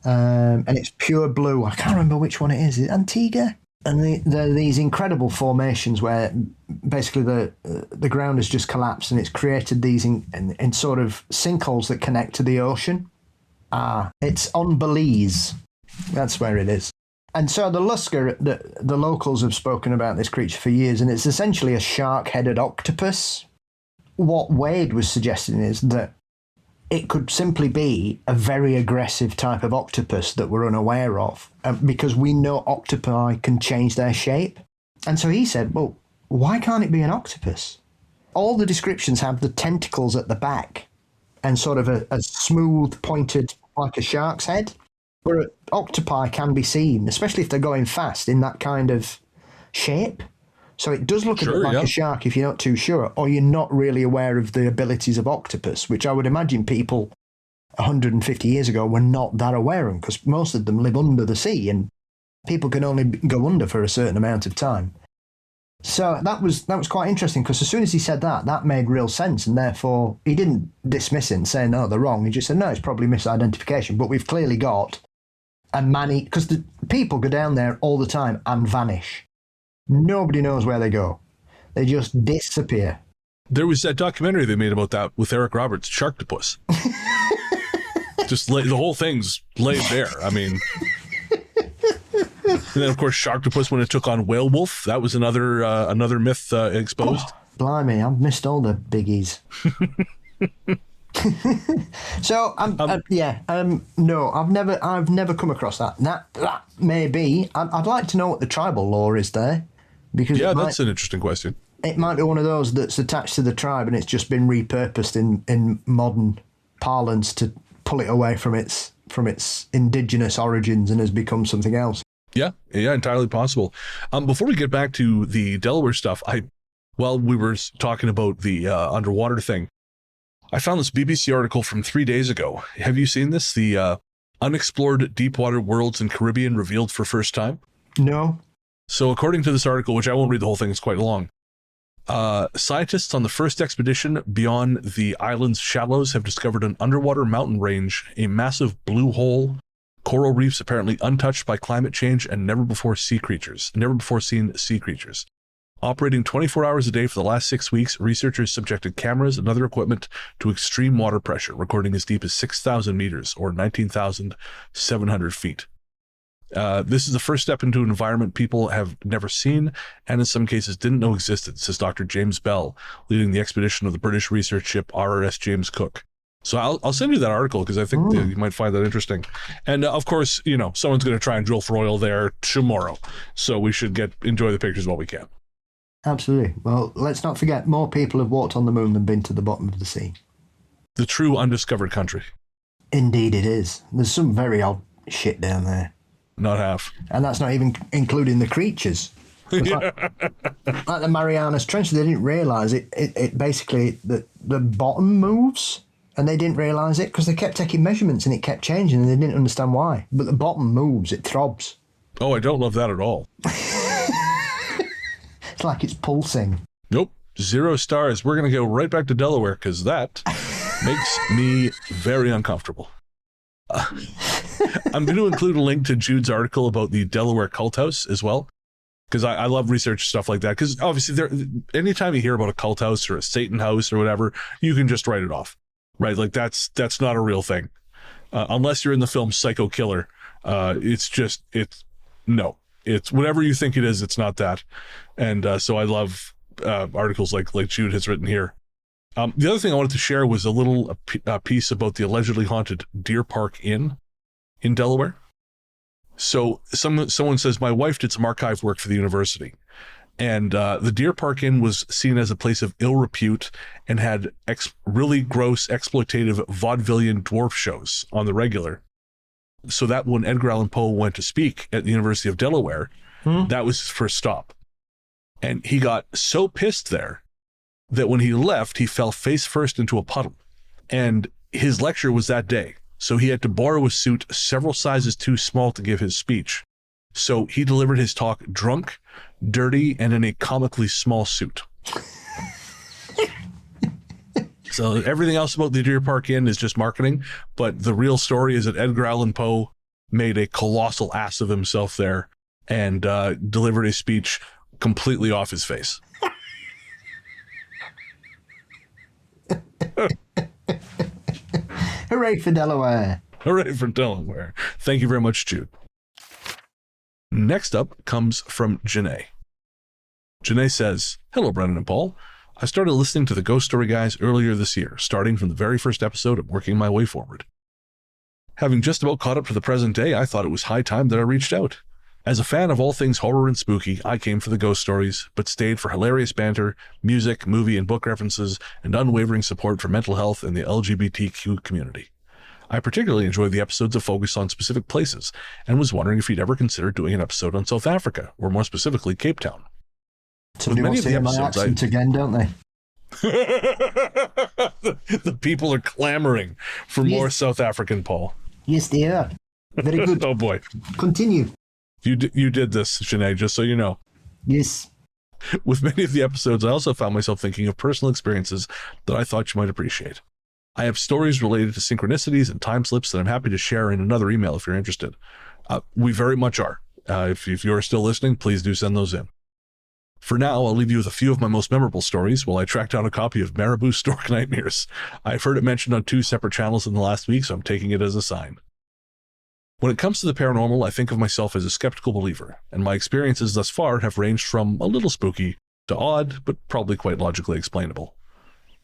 Speaker 2: and it's pure blue. I can't remember which one it is. Is it Antigua? And there are these incredible formations where basically the ground has just collapsed and it's created these in sort of sinkholes that connect to the ocean. It's on Belize. That's where it is. And so the Lusker, the locals have spoken about this creature for years, and it's essentially a shark-headed octopus. What Wade was suggesting is that it could simply be a very aggressive type of octopus that we're unaware of, because we know octopi can change their shape. And so he said, well, why can't it be an octopus? All the descriptions have the tentacles at the back and sort of a smooth, pointed, like a shark's head. But octopi can be seen, especially if they're going fast, in that kind of shape. So it does look a bit like a shark if you're not too sure, or you're not really aware of the abilities of octopus, which I would imagine people 150 years ago were not that aware of, because most of them live under the sea and people can only go under for a certain amount of time. So that was quite interesting, because as soon as he said that made real sense, and therefore he didn't dismiss it and say, no, they're wrong. He just said, no, it's probably misidentification, but we've clearly got a because the people go down there all the time and vanish. Nobody knows where they go. They just disappear.
Speaker 1: There was that documentary they made about that with Eric Roberts, Sharktopus. Just the whole thing's laid bare. I mean, and then of course Sharktopus, when it took on Whale Wolf, that was another myth exposed.
Speaker 2: Oh, blimey, I've missed all the biggies. So no, I've never come across that. That may be. I'd like to know what the tribal law is there, because
Speaker 1: that's an interesting question.
Speaker 2: It might be one of those that's attached to the tribe and it's just been repurposed in modern parlance to pull it away from its indigenous origins and has become something else.
Speaker 1: Yeah, entirely possible. Before we get back to the Delaware stuff, while we were talking about the underwater thing, I found this BBC article from 3 days ago. Have you seen this? The unexplored deepwater worlds in Caribbean revealed for first time?
Speaker 2: No.
Speaker 1: So according to this article, which I won't read the whole thing, it's quite long, scientists on the first expedition beyond the island's shallows have discovered an underwater mountain range, a massive blue hole, coral reefs apparently untouched by climate change, and never before seen sea creatures. Operating 24 hours a day for the last 6 weeks, researchers subjected cameras and other equipment to extreme water pressure, recording as deep as 6,000 meters or 19,700 feet. This is the first step into an environment people have never seen and in some cases didn't know existed, says Dr. James Bell, leading the expedition of the British research ship RRS James Cook. So I'll send you that article because I think that you might find that interesting. And of course, someone's going to try and drill for oil there tomorrow. So we should enjoy the pictures while we can.
Speaker 2: Absolutely. Well, let's not forget, more people have walked on the moon than been to the bottom of the sea.
Speaker 1: The true undiscovered country.
Speaker 2: Indeed it is. There's some very odd shit down there.
Speaker 1: Not half.
Speaker 2: And that's not even including the creatures. Like the Marianas Trench, they didn't realise it basically, the bottom moves, and they didn't realise it because they kept taking measurements and it kept changing and they didn't understand why. But the bottom moves, it throbs.
Speaker 1: Oh, I don't love that at all.
Speaker 2: It's like it's pulsing.
Speaker 1: Nope. 0 stars. We're going to go right back to Delaware because that makes me very uncomfortable. I'm going to include a link to Jude's article about the Delaware cult house as well, because I love research stuff like that. Because obviously, anytime you hear about a cult house or a Satan house or whatever, you can just write it off, right? Like that's not a real thing. unless you're in the film Psycho Killer. It's whatever you think it is. It's not that. And so I love articles like Jude has written here. The other thing I wanted to share was a little piece about the allegedly haunted Deer Park Inn in Delaware. So someone says, my wife did some archive work for the university, and the Deer Park Inn was seen as a place of ill repute and had really gross, exploitative vaudevillian dwarf shows on the regular. So that when Edgar Allan Poe went to speak at the University of Delaware, that was his first stop. And he got so pissed there that when he left, he fell face first into a puddle. And his lecture was that day. So he had to borrow a suit several sizes too small to give his speech. So he delivered his talk drunk, dirty, and in a comically small suit. So everything else about the Deer Park Inn is just marketing, but the real story is that Edgar Allan Poe made a colossal ass of himself there and delivered a speech completely off his face.
Speaker 2: Hooray for Delaware.
Speaker 1: Hooray for Delaware. Thank you very much, Jude. Next up comes from Janae. Janae says, hello, Brennan and Paul. I started listening to the Ghost Story Guys earlier this year, starting from the very first episode and working my way forward. Having just about caught up to the present day, I thought it was high time that I reached out. As a fan of all things horror and spooky, I came for the ghost stories, but stayed for hilarious banter, music, movie and book references, and unwavering support for mental health and the LGBTQ community. I particularly enjoyed the episodes that focus on specific places, and was wondering if you'd ever consider doing an episode on South Africa, or more specifically, Cape Town.
Speaker 2: Somebody wants to hear my accent again, don't they?
Speaker 1: The people are clamoring for more South African, Paul.
Speaker 2: Yes, they are. Very good.
Speaker 1: Oh, boy.
Speaker 2: Continue.
Speaker 1: You did this, Janae, just so you know.
Speaker 2: Yes.
Speaker 1: With many of the episodes, I also found myself thinking of personal experiences that I thought you might appreciate. I have stories related to synchronicities and time slips that I'm happy to share in another email if you're interested. We very much are. If you're still listening, please do send those in. For now, I'll leave you with a few of my most memorable stories while I track down a copy of Marabou Stork Nightmares. I've heard it mentioned on 2 separate channels in the last week, so I'm taking it as a sign. When it comes to the paranormal, I think of myself as a skeptical believer, and my experiences thus far have ranged from a little spooky to odd, but probably quite logically explainable.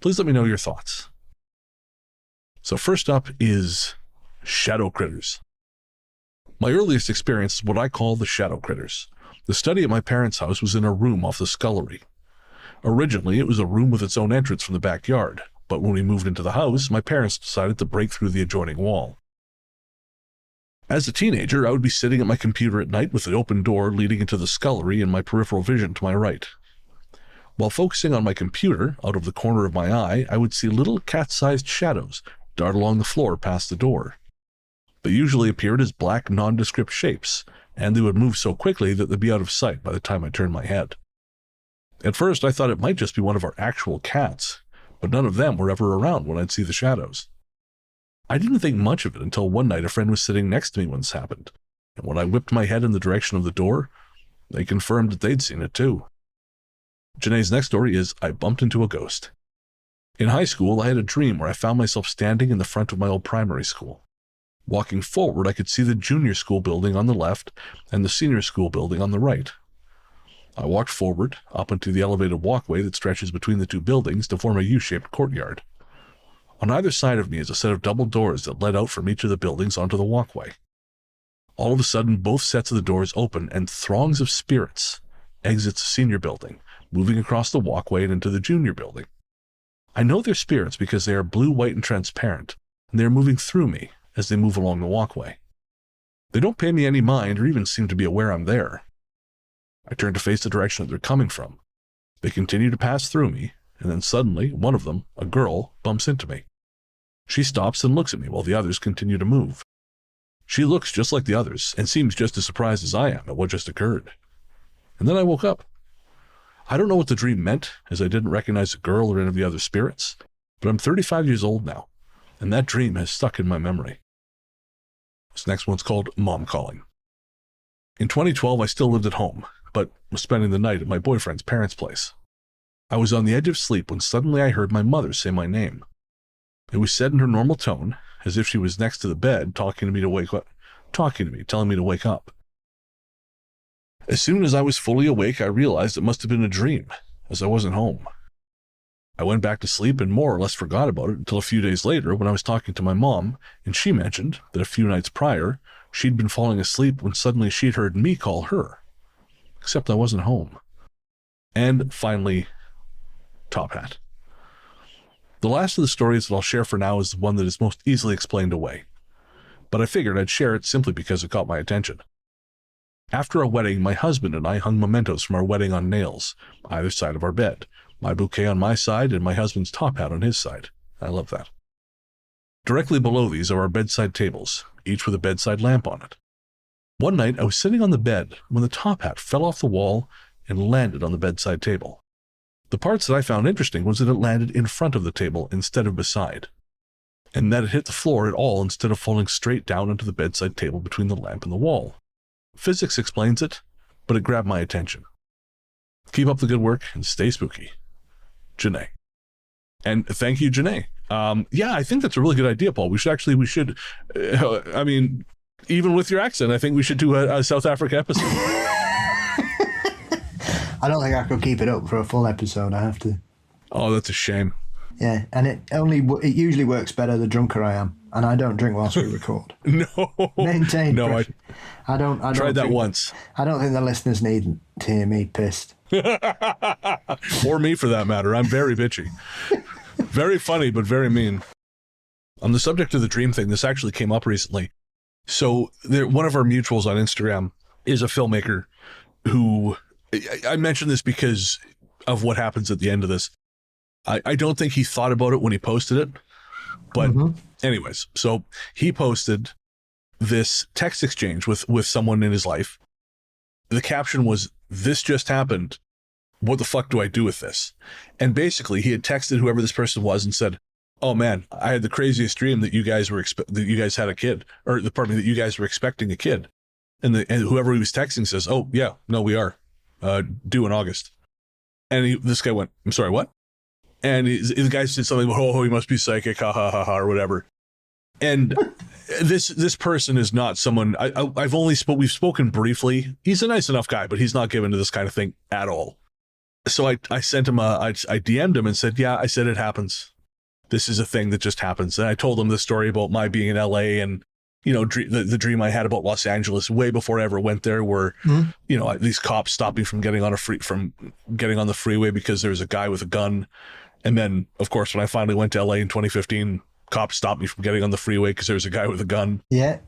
Speaker 1: Please let me know your thoughts. So first up is shadow critters. My earliest experience is what I call the shadow critters. The study at my parents' house was in a room off the scullery. Originally, it was a room with its own entrance from the backyard, but when we moved into the house, my parents decided to break through the adjoining wall. As a teenager, I would be sitting at my computer at night with the open door leading into the scullery and my peripheral vision to my right. While focusing on my computer, out of the corner of my eye, I would see little cat-sized shadows dart along the floor past the door. They usually appeared as black, nondescript shapes, and they would move so quickly that they'd be out of sight by the time I turned my head. At first, I thought it might just be one of our actual cats, but none of them were ever around when I'd see the shadows. I didn't think much of it until one night a friend was sitting next to me when this happened, and when I whipped my head in the direction of the door, they confirmed that they'd seen it too. Janae's next story is, I bumped into a ghost. In high school, I had a dream where I found myself standing in the front of my old primary school. Walking forward, I could see the junior school building on the left and the senior school building on the right. I walked forward, up into the elevated walkway that stretches between the two buildings to form a U-shaped courtyard. On either side of me is a set of double doors that led out from each of the buildings onto the walkway. All of a sudden, both sets of the doors open and throngs of spirits exit the senior building, moving across the walkway and into the junior building. I know they're spirits because they are blue, white, and transparent, and they are moving through me as they move along the walkway. They don't pay me any mind or even seem to be aware I'm there. I turn to face the direction that they're coming from. They continue to pass through me, and then suddenly, one of them, a girl, bumps into me. She stops and looks at me while the others continue to move. She looks just like the others and seems just as surprised as I am at what just occurred. And then I woke up. I don't know what the dream meant, as I didn't recognize the girl or any of the other spirits, but I'm 35 years old now, and that dream has stuck in my memory. This next one's called Mom Calling. In 2012, I still lived at home, but was spending the night at my boyfriend's parents' place. I was on the edge of sleep when suddenly I heard my mother say my name. It was said in her normal tone, as if she was next to the bed, talking to me, telling me to wake up. As soon as I was fully awake, I realized it must have been a dream, as I wasn't home. I went back to sleep and more or less forgot about it until a few days later when I was talking to my mom, and she mentioned that a few nights prior, she'd been falling asleep when suddenly she'd heard me call her. Except I wasn't home. And finally, Top Hat. The last of the stories that I'll share for now is the one that is most easily explained away. But I figured I'd share it simply because it caught my attention. After our wedding, my husband and I hung mementos from our wedding on nails, either side of our bed. My bouquet on my side and my husband's top hat on his side. I love that. Directly below these are our bedside tables, each with a bedside lamp on it. One night, I was sitting on the bed when the top hat fell off the wall and landed on the bedside table. The parts that I found interesting was that it landed in front of the table instead of beside, and that it hit the floor at all instead of falling straight down onto the bedside table between the lamp and the wall. Physics explains it, but it grabbed my attention. Keep up the good work and stay spooky. Janae. And thank you, Janae. Yeah, I think that's a really good idea, Paul. We should, even with your accent, I think we should do a South Africa episode.
Speaker 2: I don't think I could keep it up for a full episode. I have to.
Speaker 1: Oh, that's a shame.
Speaker 2: Yeah, and it usually works better the drunker I am, and I don't drink whilst we record.
Speaker 1: No.
Speaker 2: Maintain.
Speaker 1: No,
Speaker 2: I don't
Speaker 1: tried that once.
Speaker 2: I don't think the listeners need to hear me pissed.
Speaker 1: Or me, for that matter. I'm very bitchy. Very funny, but very mean. On the subject of the dream thing, this actually came up recently. So one of our mutuals on Instagram is a filmmaker who, I mentioned this because of what happens at the end of this. I don't think he thought about it when he posted it. But anyways, so he posted this text exchange with someone in his life. The caption was, "This just happened. What the fuck do I do with this?" And basically he had texted whoever this person was and said, "Oh man, I had the craziest dream that you guys had a kid, or that you guys were expecting a kid." And whoever he was texting says, "Oh yeah, no, we are due in August." And this guy went, "I'm sorry, what?" And the guy said something about, "Oh, he must be psychic, ha ha ha ha," or whatever. And this person is not someone we've spoken briefly. He's a nice enough guy, but he's not given to this kind of thing at all. So I sent him I DM'd him and said, "Yeah," I said, "it happens. This is a thing that just happens." And I told him the story about my being in LA and, the dream I had about Los Angeles way before I ever went there, where, these cops stopped me from getting on the freeway because there was a guy with a gun. And then, of course, when I finally went to LA in 2015, cops stopped me from getting on the freeway because there was a guy with a gun.
Speaker 2: Yeah.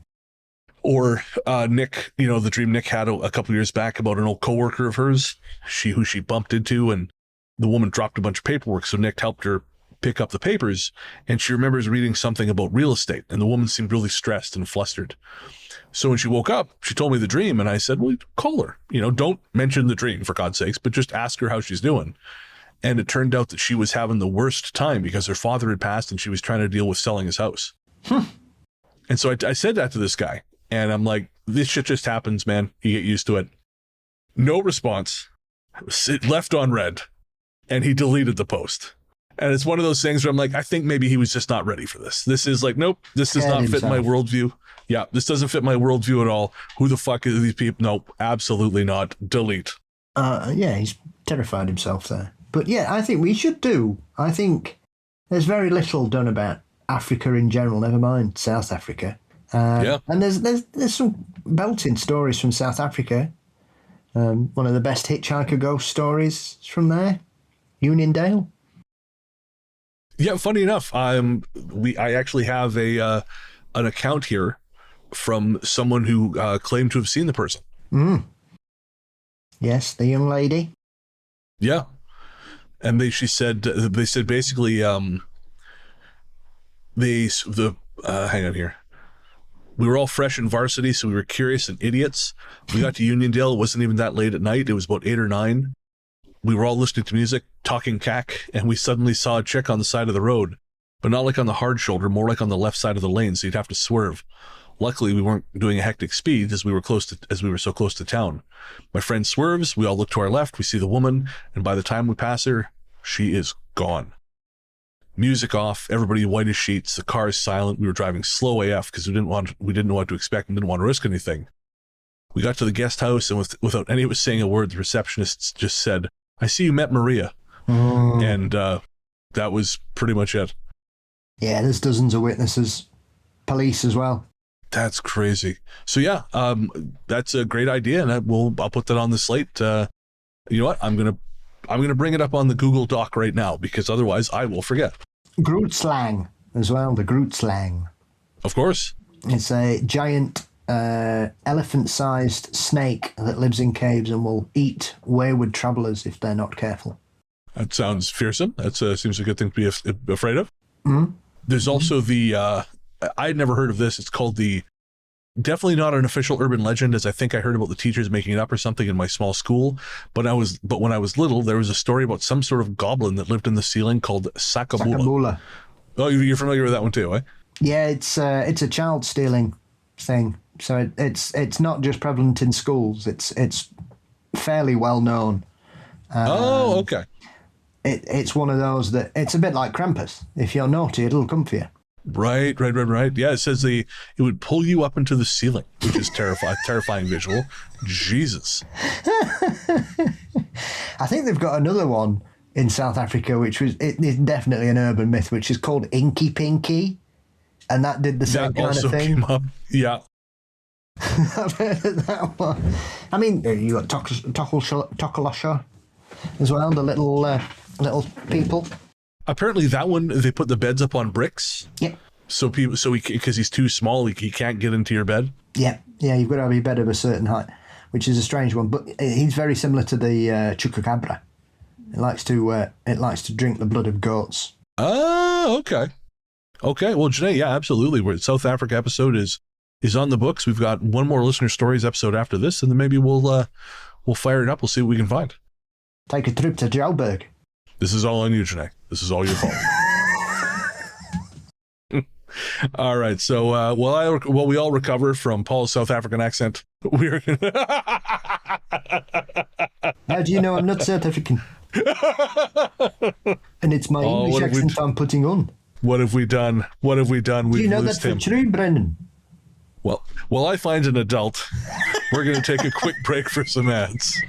Speaker 1: Or Nick, the dream Nick had a couple of years back about an old coworker of hers, who she bumped into, and the woman dropped a bunch of paperwork. So Nick helped her pick up the papers, and she remembers reading something about real estate, and the woman seemed really stressed and flustered. So when she woke up, she told me the dream, and I said, "Well, call her. Don't mention the dream, for God's sakes, but just ask her how she's doing." And it turned out that she was having the worst time because her father had passed and she was trying to deal with selling his house. And so I said that to this guy, and I'm like, "This shit just happens, man. You get used to it." No response. It left on red, and he deleted the post. And it's one of those things where I'm like, I think maybe he was just not ready for this. This is like, nope, this does not fit my worldview. Yeah, this doesn't fit my worldview at all. Who the fuck are these people? Nope, absolutely not. Delete.
Speaker 2: Yeah, he's terrified himself there. But yeah, I think we should do. I think there's very little done about Africa in general, never mind South Africa. Yeah. And there's some belting stories from South Africa. One of the best hitchhiker ghost stories is from there, Uniondale.
Speaker 1: Yeah, funny enough, I actually have an account here from someone who claimed to have seen the person.
Speaker 2: Yes, the young lady.
Speaker 1: Yeah, and they said basically hang on here. We were all fresh in varsity, so we were curious and idiots. We got to Uniondale. It wasn't even that late at night. It was about 8 or 9. We were all listening to music, talking cack, and we suddenly saw a chick on the side of the road, but not like on the hard shoulder, more like on the left side of the lane, so you'd have to swerve. Luckily, we weren't doing a hectic speed as we were so close to town. My friend swerves. We all look to our left. We see the woman, and by the time we pass her, she is gone. Music off, everybody white as sheets, the car is silent. We were driving slow AF because we didn't know what to expect and didn't want to risk anything. We got to the guest house, and without any of us saying a word, the receptionist just said, "I see you met Maria." And that was pretty much it.
Speaker 2: Yeah, there's dozens of witnesses. Police as well.
Speaker 1: That's crazy. So yeah, that's a great idea, and I'll put that on the slate. You know what? I'm gonna bring it up on the Google Doc right now, because otherwise I will forget.
Speaker 2: Groot slang as well. The Groot slang.
Speaker 1: Of course.
Speaker 2: It's a giant elephant-sized snake that lives in caves and will eat wayward travelers if they're not careful.
Speaker 1: That sounds fearsome. That seems a good thing to be afraid of.
Speaker 2: Mm-hmm.
Speaker 1: There's also the I had never heard of this. It's called definitely not an official urban legend, as I think I heard about the teachers making it up or something in my small school. But when I was little, there was a story about some sort of goblin that lived in the ceiling called Sakabula. Oh, you're familiar with that one too, eh? Yeah,
Speaker 2: it's a child stealing thing. So it's not just prevalent in schools. It's fairly well known.
Speaker 1: Okay.
Speaker 2: It's one of those that it's a bit like Krampus. If you're naughty, it'll come for you.
Speaker 1: Right. Yeah, it says it would pull you up into the ceiling, which is terrifying visual. Jesus.
Speaker 2: I think they've got another one in South Africa, which is definitely an urban myth, which is called Inky Pinky, and that did the same kind of thing.
Speaker 1: Came up. Yeah.
Speaker 2: I've heard of that one. I mean, you got Tokolosha as well, the little people.
Speaker 1: Apparently that one, they put the beds up on bricks.
Speaker 2: Yeah.
Speaker 1: Because he's too small, he can't get into your bed.
Speaker 2: Yeah, you've got to have a bed of a certain height, which is a strange one. But he's very similar to the chupacabra. It likes to drink the blood of goats.
Speaker 1: Oh, okay. Okay, well, Janae, yeah, absolutely. We're South Africa episode is on the books. We've got one more listener stories episode after this, and then maybe we'll fire it up. We'll see what we can find.
Speaker 2: Take a trip to Joburg.
Speaker 1: This is all on you, Janae. This is all your fault. All right. So while we all recover from Paul's South African accent, we're
Speaker 2: How do you know I'm not South African? And it's my English accent I'm putting on.
Speaker 1: What have we done? Do you
Speaker 2: know that for true, Brennan?
Speaker 1: Well, while I find an adult, we're going to take a quick break for some ads.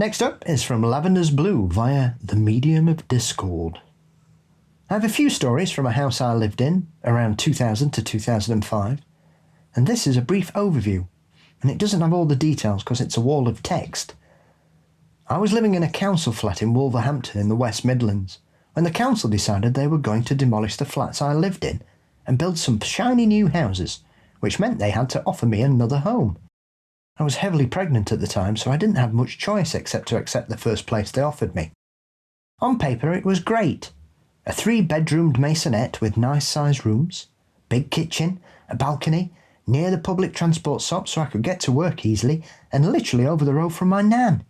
Speaker 2: Next up is from Lavender's Blue via the medium of Discord. I have a few stories from a house I lived in around 2000 to 2005, and this is a brief overview, and it doesn't have all the details because it's a wall of text. I was living in a council flat in Wolverhampton in the West Midlands when the council decided they were going to demolish the flats I lived in and build some shiny new houses, which meant they had to offer me another home. I was heavily pregnant at the time, so I didn't have much choice except to accept the first place they offered me. On paper, it was great. A 3-bedroomed maisonette with nice-sized rooms, big kitchen, a balcony, near the public transport stop so I could get to work easily, and literally over the road from my nan.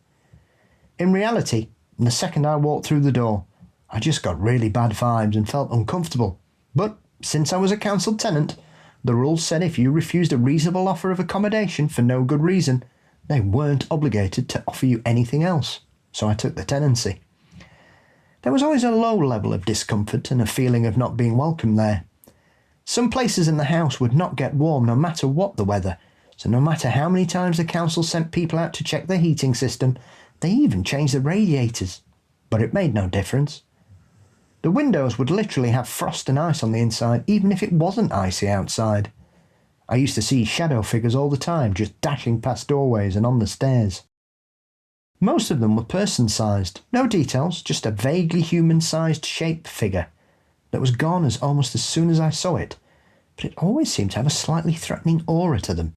Speaker 2: In reality, the second I walked through the door, I just got really bad vibes and felt uncomfortable. But since I was a council tenant, the rules said if you refused a reasonable offer of accommodation for no good reason, they weren't obligated to offer you anything else, so I took the tenancy. There was always a low level of discomfort and a feeling of not being welcome there. Some places in the house would not get warm no matter what the weather, so no matter how many times the council sent people out to check the heating system, they even changed the radiators. But it made no difference. The windows would literally have frost and ice on the inside, even if it wasn't icy outside. I used to see shadow figures all the time, just dashing past doorways and on the stairs. Most of them were person-sized, no details, just a vaguely human-sized shaped figure that was gone almost as soon as I saw it, but it always seemed to have a slightly threatening aura to them.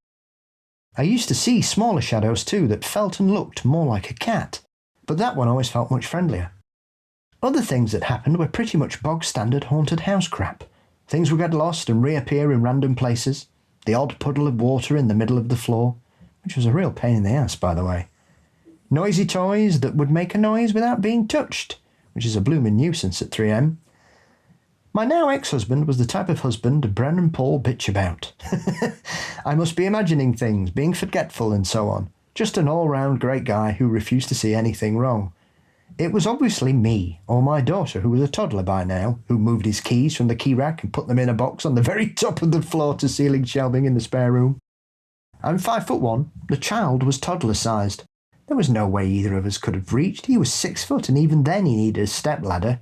Speaker 2: I used to see smaller shadows too that felt and looked more like a cat, but that one always felt much friendlier. Other things that happened were pretty much bog-standard haunted house crap. Things would get lost and reappear in random places, the odd puddle of water in the middle of the floor, which was a real pain in the ass, by the way. Noisy toys that would make a noise without being touched, which is a blooming nuisance at 3am. My now ex-husband was the type of husband Brennan and Paul bitch about. I must be imagining things, being forgetful and so on, Just an all-round great guy who refused to see anything wrong. It was obviously me, or my daughter, who was a toddler by now, who moved his keys from the key rack and put them in a box on the very top of the floor-to-ceiling shelving in the spare room. I'm 5'1". The child was toddler-sized. There was no way either of us could have reached. He was 6 foot, and even then he needed a step-ladder.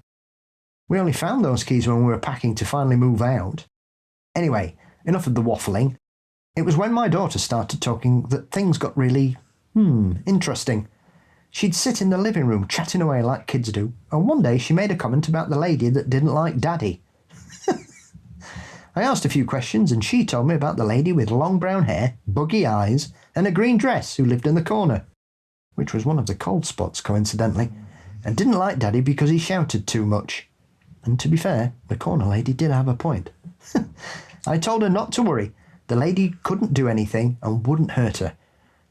Speaker 2: We only found those keys when we were packing to finally move out. Anyway, enough of the waffling. It was when my daughter started talking that things got really, interesting. She'd sit in the living room chatting away like kids do, and one day she made a comment about the lady that didn't like Daddy. I asked a few questions and she told me about the lady with long brown hair, buggy eyes, and a green dress who lived in the corner, which was one of the cold spots, coincidentally, and didn't like Daddy because he shouted too much. And to be fair, the corner lady did have a point. I told her not to worry. The lady couldn't do anything and wouldn't hurt her.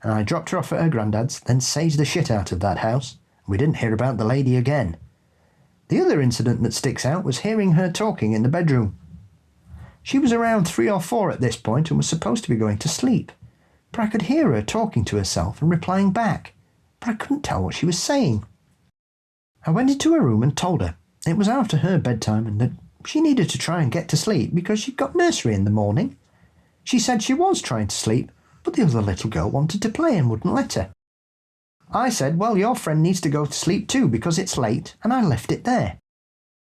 Speaker 2: And I dropped her off at her granddad's, then saged the shit out of that house. We didn't hear about the lady again. The other incident that sticks out was hearing her talking in the bedroom. She was around 3 or 4 at this point and was supposed to be going to sleep. But I could hear her talking to herself and replying back. But I couldn't tell what she was saying. I went into her room and told her it was after her bedtime and that she needed to try and get to sleep because she'd got nursery in the morning. She said she was trying to sleep, but the other little girl wanted to play and wouldn't let her. I said, well, your friend needs to go to sleep too because it's late, and I left it there.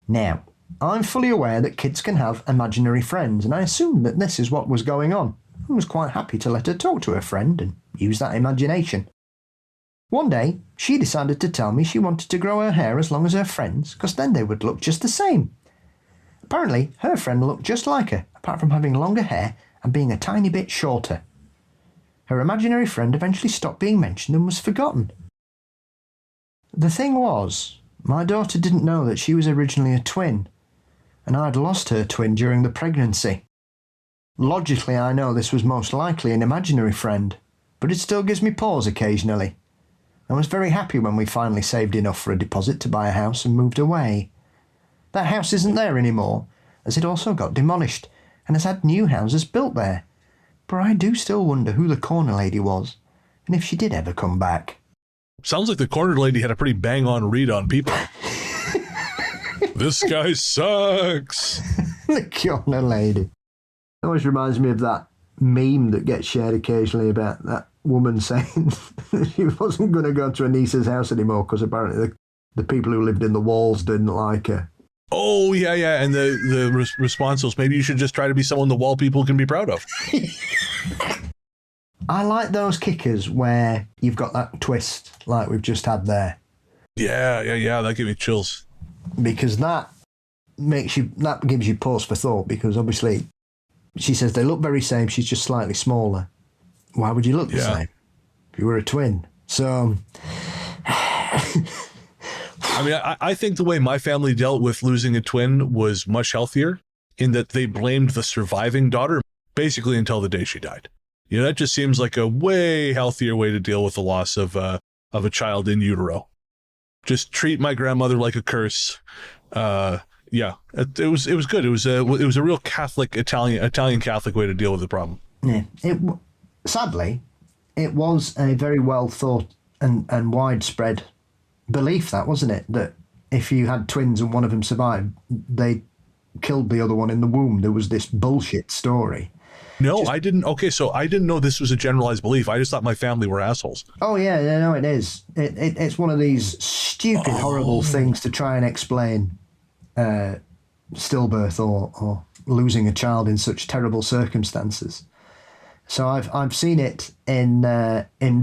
Speaker 2: Now, I'm fully aware that kids can have imaginary friends, and I assumed that this is what was going on. I was quite happy to let her talk to her friend and use that imagination. One day, she decided to tell me she wanted to grow her hair as long as her friends, because then they would look just the same. Apparently, her friend looked just like her, apart from having longer hair and being a tiny bit shorter. Her imaginary friend eventually stopped being mentioned and was forgotten. The thing was, my daughter didn't know that she was originally a twin, and I'd lost her twin during the pregnancy. Logically, I know this was most likely an imaginary friend, but it still gives me pause occasionally. I was very happy when we finally saved enough for a deposit to buy a house and moved away. That house isn't there anymore, as it also got demolished and has had new houses built there. But I do still wonder who the corner lady was, and if she did ever come back.
Speaker 1: Sounds like the corner lady had a pretty bang-on read on people. This guy sucks.
Speaker 2: The corner lady. It always reminds me of that meme that gets shared occasionally about that woman saying she wasn't going to go to her niece's house anymore because apparently the people who lived in the walls didn't like her.
Speaker 1: Oh, yeah. And the response was, maybe you should just try to be someone the wall people can be proud of.
Speaker 2: I like those kickers where you've got that twist like we've just had there.
Speaker 1: Yeah. That gave me chills.
Speaker 2: Because that gives you pause for thought, because obviously she says they look very same, she's just slightly smaller. Why would you look the same if you were a twin? So
Speaker 1: I mean, I think the way my family dealt with losing a twin was much healthier, in that they blamed the surviving daughter basically until the day she died. You know, that just seems like a way healthier way to deal with the loss of a child in utero. Just treat my grandmother like a curse. It was good. It was a real Catholic Italian Catholic way to deal with the problem.
Speaker 2: Yeah, sadly, it was a very well thought and widespread belief, that wasn't it? That if you had twins and one of them survived, they killed the other one in the womb. There was this bullshit story.
Speaker 1: No, I didn't. Okay, so I didn't know this was a generalized belief. I just thought my family were assholes.
Speaker 2: Oh, yeah, no, it is. It's one of these stupid, horrible things to try and explain stillbirth or losing a child in such terrible circumstances. So I've seen it in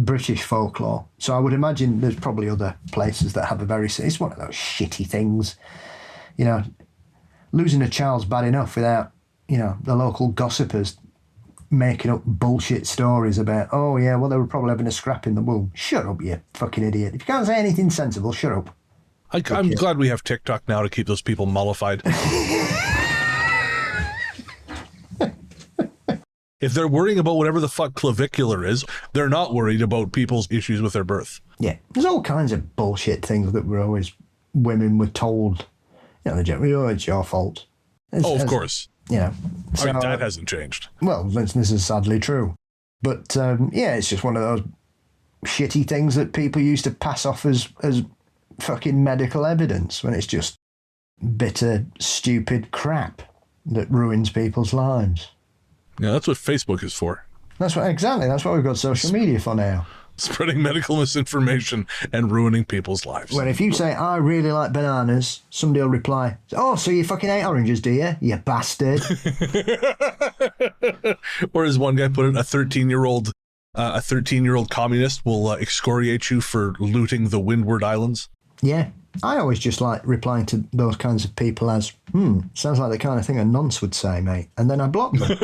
Speaker 2: British folklore. So I would imagine there's probably other places that have a very... It's one of those shitty things. You know, losing a child's bad enough without, you know, the local gossipers making up bullshit stories about, oh yeah, well, they were probably having a scrap in the womb. Shut up, you fucking idiot. If you can't say anything sensible, shut up.
Speaker 1: I'm glad we have TikTok now to keep those people mollified. If they're worrying about whatever the fuck clavicular is, they're not worried about people's issues with their birth.
Speaker 2: Yeah, there's all kinds of bullshit things that women were told. You know, oh, it's your fault.
Speaker 1: Of course.
Speaker 2: You know,
Speaker 1: I mean, that hasn't changed.
Speaker 2: Well, this is sadly true. But, yeah, it's just one of those shitty things that people used to pass off as fucking medical evidence when it's just bitter, stupid crap that ruins people's lives.
Speaker 1: Yeah, that's what Facebook is for.
Speaker 2: That's what we've got social media for now.
Speaker 1: Spreading medical misinformation and ruining people's lives.
Speaker 2: Well, if you say, I really like bananas, somebody will reply, oh, so you fucking hate oranges, do you? You bastard.
Speaker 1: Or as one guy put it, a 13-year-old communist will excoriate you for looting the Windward Islands.
Speaker 2: Yeah. I always just like replying to those kinds of people as, sounds like the kind of thing a nonce would say, mate. And then I block them.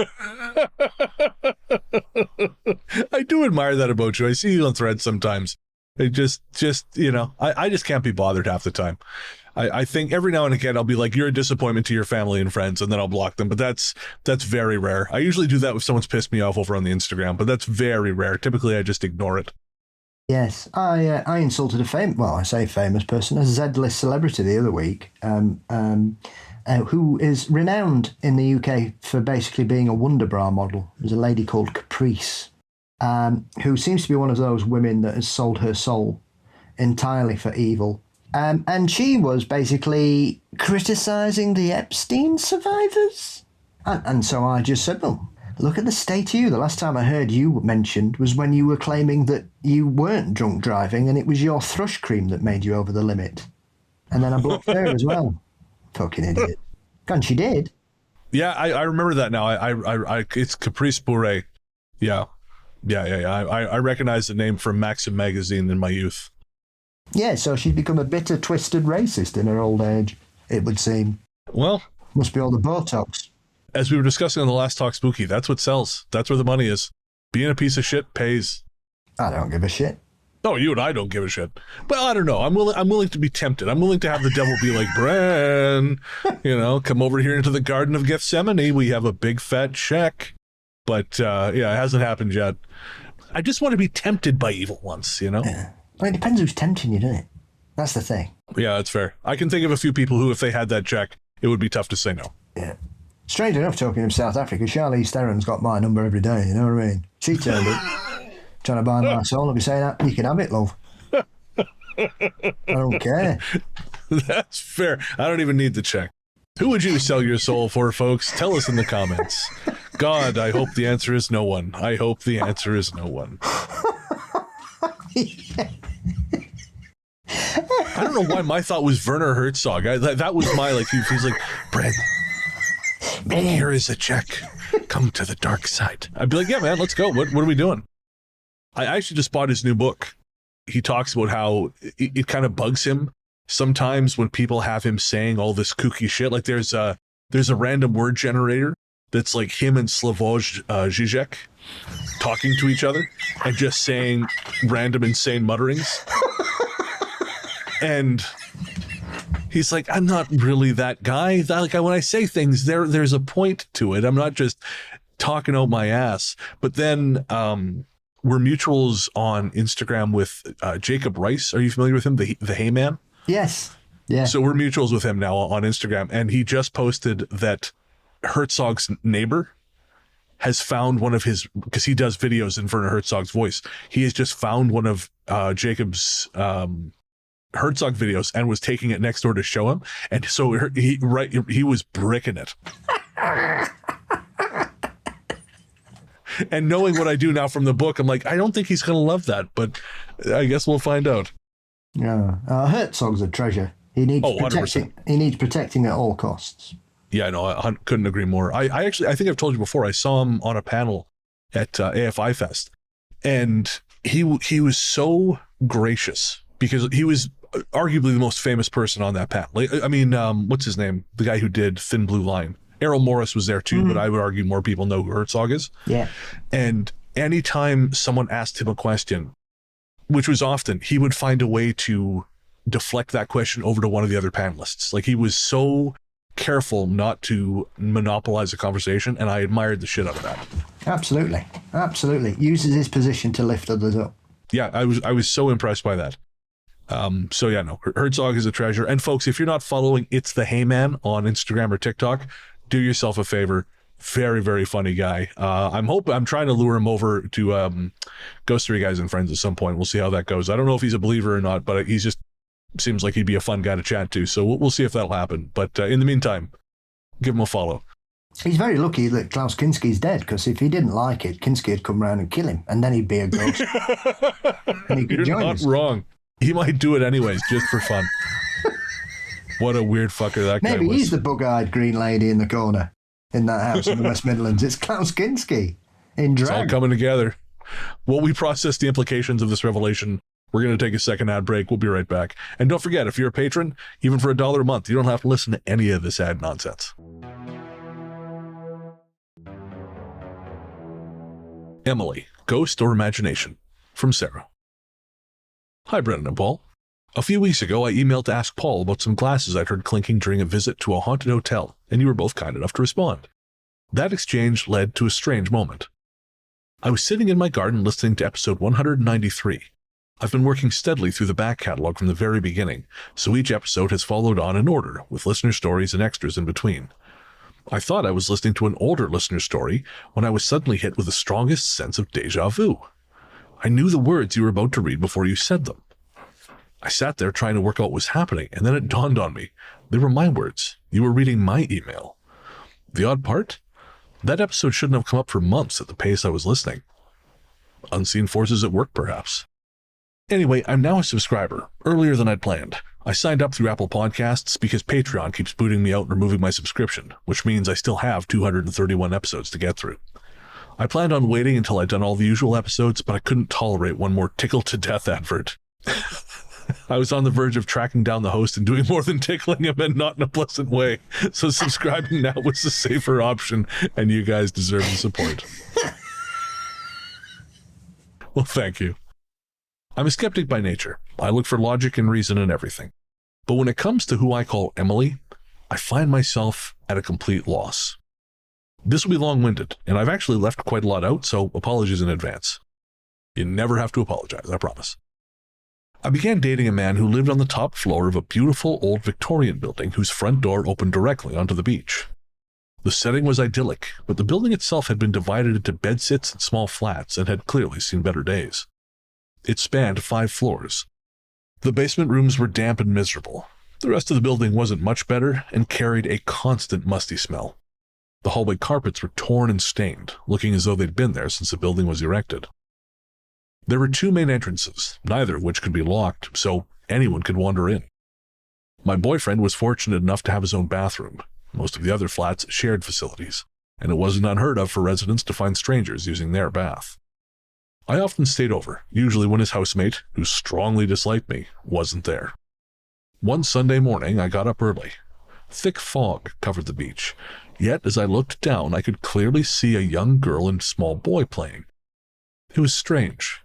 Speaker 1: I do admire that about you. I see you on Threads sometimes. It just I just can't be bothered half the time. I think every now and again I'll be like, you're a disappointment to your family and friends, and then I'll block them. But that's very rare. I usually do that if someone's pissed me off over on the Instagram, but that's very rare. Typically, I just ignore it.
Speaker 2: Yes, I insulted a famous person, a Z-list celebrity the other week, who is renowned in the UK for basically being a wonder bra model. There's a lady called Caprice, who seems to be one of those women that has sold her soul entirely for evil. And she was basically criticising the Epstein survivors. And so I just said, well, look at the state of you. The last time I heard you mentioned was when you were claiming that you weren't drunk driving and it was your thrush cream that made you over the limit. And then I blocked her as well. Fucking idiot. And she did.
Speaker 1: Yeah, I remember that now. I it's Caprice Bure. Yeah. I recognize the name from Maxim magazine in my youth.
Speaker 2: Yeah, so she's become a bitter, twisted racist in her old age, it would seem.
Speaker 1: Well,
Speaker 2: must be all the Botox.
Speaker 1: As we were discussing on the last Talk Spooky, that's what sells. That's where the money is. Being a piece of shit pays.
Speaker 2: I don't give a shit.
Speaker 1: No, you and I don't give a shit. But I don't know. I'm willing to be tempted. I'm willing to have the devil be like, Bren, come over here into the Garden of Gethsemane. We have a big fat check. But it hasn't happened yet. I just want to be tempted by evil once,
Speaker 2: Yeah. Well, it depends who's tempting you, doesn't it? That's the thing.
Speaker 1: Yeah, that's fair. I can think of a few people who, if they had that check, it would be tough to say no.
Speaker 2: Yeah. Strange enough, talking of South Africa, Charlize Theron's got my number every day, you know what I mean? She turned up, trying to buy my soul. I'll be saying, you can have it, love. I don't care.
Speaker 1: That's fair. I don't even need the check. Who would you sell your soul for, folks? Tell us in the comments. God, I hope the answer is no one. I hope the answer is no one. I don't know why my thought was Werner Herzog. That was my, he's like, Brad, here is a check. Come to the dark side. I'd be like, yeah, man, let's go. What are we doing? I actually just bought his new book. He talks about how it kind of bugs him sometimes when people have him saying all this kooky shit. Like there's a random word generator that's like him and Slavoj Žižek talking to each other and just saying random insane mutterings. And he's like, I'm not really that guy. When I say things, there's a point to it. I'm not just talking out my ass. But then we're mutuals on Instagram with Jacob Rice. Are you familiar with him? The Hey Man?
Speaker 2: Yes. Yeah.
Speaker 1: So we're mutuals with him now on Instagram. And he just posted that Herzog's neighbor has found one of his, because he does videos in Werner Herzog's voice. He has just found one of Jacob's Herzog videos and was taking it next door to show him. And so he was bricking it. And knowing what I do now from the book, I'm like, I don't think he's going to love that, but I guess we'll find out.
Speaker 2: Yeah. Herzog's a treasure. He needs protecting. 100%. He needs protecting at all costs.
Speaker 1: Yeah, no, I couldn't agree more. I think I've told you before, I saw him on a panel at AFI Fest, and he was so gracious because he was arguably the most famous person on that panel. What's his name? The guy who did Thin Blue Line. Errol Morris was there too, but I would argue more people know who Herzog is.
Speaker 2: Yeah.
Speaker 1: And anytime someone asked him a question, which was often, he would find a way to deflect that question over to one of the other panelists. Like, he was so careful not to monopolize a conversation, and I admired the shit out of that.
Speaker 2: Absolutely. Uses his position to lift others up.
Speaker 1: Yeah, I was so impressed by that. Herzog is a treasure. And folks, if you're not following It's the Hey Man on Instagram or TikTok, do yourself a favor. Very, very funny guy. I'm trying to lure him over to Ghost 3 Guys and Friends at some point. We'll see how that goes. I don't know if he's a believer or not, but he's just seems like he'd be a fun guy to chat to. So we'll see if that'll happen. But in the meantime, give him a follow.
Speaker 2: He's very lucky that Klaus Kinski's dead, because if he didn't like it, Kinski would come round and kill him, and then he'd be a ghost. And he could
Speaker 1: You're
Speaker 2: join
Speaker 1: not
Speaker 2: us.
Speaker 1: wrong. He might do it anyways, just for fun. What a weird fucker that guy was.
Speaker 2: Maybe he's the bug-eyed green lady in the corner in that house in the West Midlands. It's Klaus Kinski in
Speaker 1: It's all
Speaker 2: drag.
Speaker 1: coming together. While we process the implications of this revelation, we're going to take a second ad break. We'll be right back. And don't forget, if you're a patron, even for $1 a month, you don't have to listen to any of this ad nonsense. Emily, Ghost or Imagination? From Sarah. Hi, Brennan and Paul. A few weeks ago, I emailed to ask Paul about some glasses I'd heard clinking during a visit to a haunted hotel, and you were both kind enough to respond. That exchange led to a strange moment. I was sitting in my garden listening to episode 193. I've been working steadily through the back catalog from the very beginning, so each episode has followed on in order, with listener stories and extras in between. I thought I was listening to an older listener story when I was suddenly hit with the strongest sense of déjà vu. I knew the words you were about to read before you said them. I sat there trying to work out what was happening, and then it dawned on me. They were my words. You were reading my email. The odd part? That episode shouldn't have come up for months at the pace I was listening. Unseen forces at work, perhaps. Anyway, I'm now a subscriber, earlier than I'd planned. I signed up through Apple Podcasts because Patreon keeps booting me out and removing my subscription, which means I still have 231 episodes to get through. I planned on waiting until I'd done all the usual episodes, but I couldn't tolerate one more tickle-to-death advert. I was on the verge of tracking down the host and doing more than tickling him, and not in a pleasant way. So subscribing now was the safer option, and you guys deserve the support. Well, thank you. I'm a skeptic by nature. I look for logic and reason in everything. But when it comes to who I call Emily, I find myself at a complete loss. This will be long-winded, and I've actually left quite a lot out, so apologies in advance. You never have to apologize, I promise. I began dating a man who lived on the top floor of a beautiful old Victorian building whose front door opened directly onto the beach. The setting was idyllic, but the building itself had been divided into bedsits and small flats and had clearly seen better days. It spanned 5 floors. The basement rooms were damp and miserable. The rest of the building wasn't much better and carried a constant musty smell. The hallway carpets were torn and stained, looking as though they'd been there since the building was erected. There were 2 main entrances, neither of which could be locked, so anyone could wander in. My boyfriend was fortunate enough to have his own bathroom. Most of the other flats shared facilities, and it wasn't unheard of for residents to find strangers using their bath. I often stayed over, usually when his housemate, who strongly disliked me, wasn't there. One Sunday morning, I got up early. Thick fog covered the beach, yet as I looked down, I could clearly see a young girl and small boy playing. It was strange.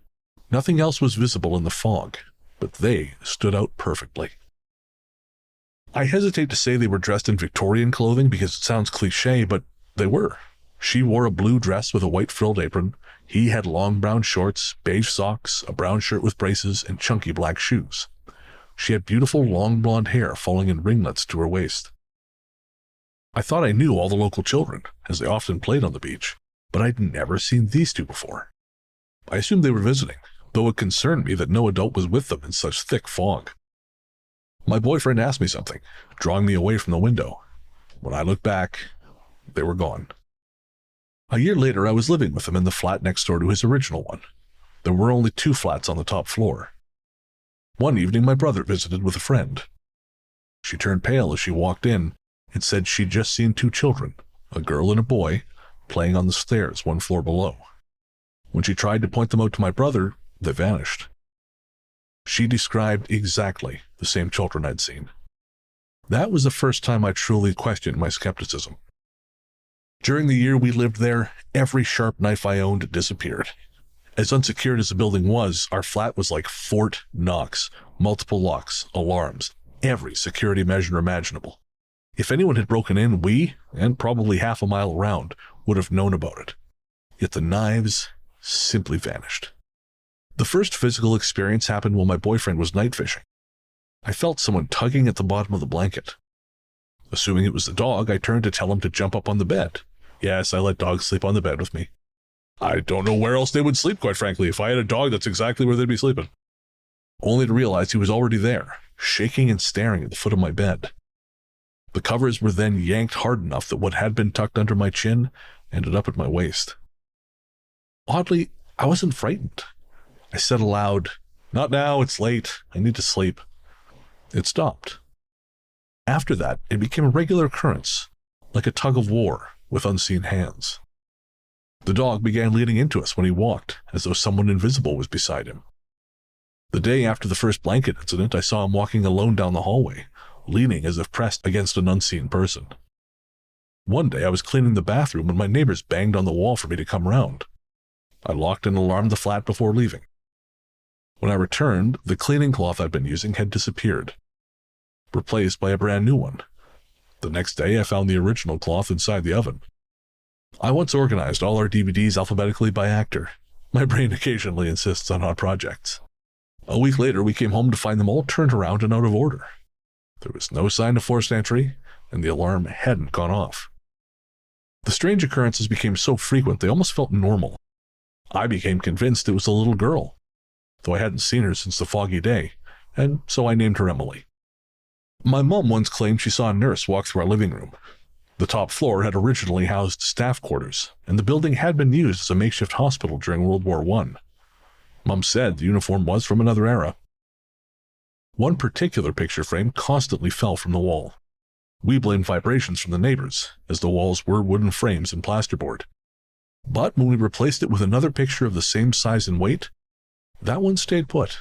Speaker 1: Nothing else was visible in the fog, but they stood out perfectly. I hesitate to say they were dressed in Victorian clothing because it sounds cliché, but they were. She wore a blue dress with a white frilled apron. He had long brown shorts, beige socks, a brown shirt with braces, and chunky black shoes. She had beautiful long blonde hair falling in ringlets to her waist. I thought I knew all the local children, as they often played on the beach, but I'd never seen these 2 before. I assumed they were visiting, though it concerned me that no adult was with them in such thick fog. My boyfriend asked me something, drawing me away from the window. When I looked back, they were gone. A year later, I was living with him in the flat next door to his original one. There were only 2 flats on the top floor. One evening, my brother visited with a friend. She turned pale as she walked in and said she'd just seen 2 children, a girl and a boy, playing on the stairs 1 floor below. When she tried to point them out to my brother, they vanished. She described exactly the same children I'd seen. That was the first time I truly questioned my skepticism. During the year we lived there, every sharp knife I owned disappeared. As unsecured as the building was, our flat was like Fort Knox, multiple locks, alarms, every security measure imaginable. If anyone had broken in, we, and probably half a mile around, would have known about it. Yet the knives simply vanished. The first physical experience happened while my boyfriend was night fishing. I felt someone tugging at the bottom of the blanket. Assuming it was the dog, I turned to tell him to jump up on the bed. Yes, I let dogs sleep on the bed with me. I don't know where else they would sleep, quite frankly. If I had a dog, that's exactly where they'd be sleeping. Only to realize he was already there, shaking and staring at the foot of my bed. The covers were then yanked hard enough that what had been tucked under my chin ended up at my waist. Oddly, I wasn't frightened. I said aloud, "Not now, it's late. I need to sleep." It stopped. After that, it became a regular occurrence, like a tug of war with unseen hands. The dog began leading into us when he walked, as though someone invisible was beside him. The day after the first blanket incident, I saw him walking alone down the hallway, leaning as if pressed against an unseen person. One day I was cleaning the bathroom when my neighbors banged on the wall for me to come round. I locked and alarmed the flat before leaving. When I returned, the cleaning cloth I'd been using had disappeared, replaced by a brand new one. The next day I found the original cloth inside the oven. I once organized all our DVDs alphabetically by actor. My brain occasionally insists on odd projects. A week later, we came home to find them all turned around and out of order. There was no sign of forced entry, and the alarm hadn't gone off. The strange occurrences became so frequent they almost felt normal. I became convinced it was a little girl, though I hadn't seen her since the foggy day, and so I named her Emily. My mom once claimed she saw a nurse walk through our living room. The top floor had originally housed staff quarters, and the building had been used as a makeshift hospital during World War I. Mom said the uniform was from another era. One particular picture frame constantly fell from the wall. We blamed vibrations from the neighbors, as the walls were wooden frames and plasterboard. But when we replaced it with another picture of the same size and weight, that one stayed put.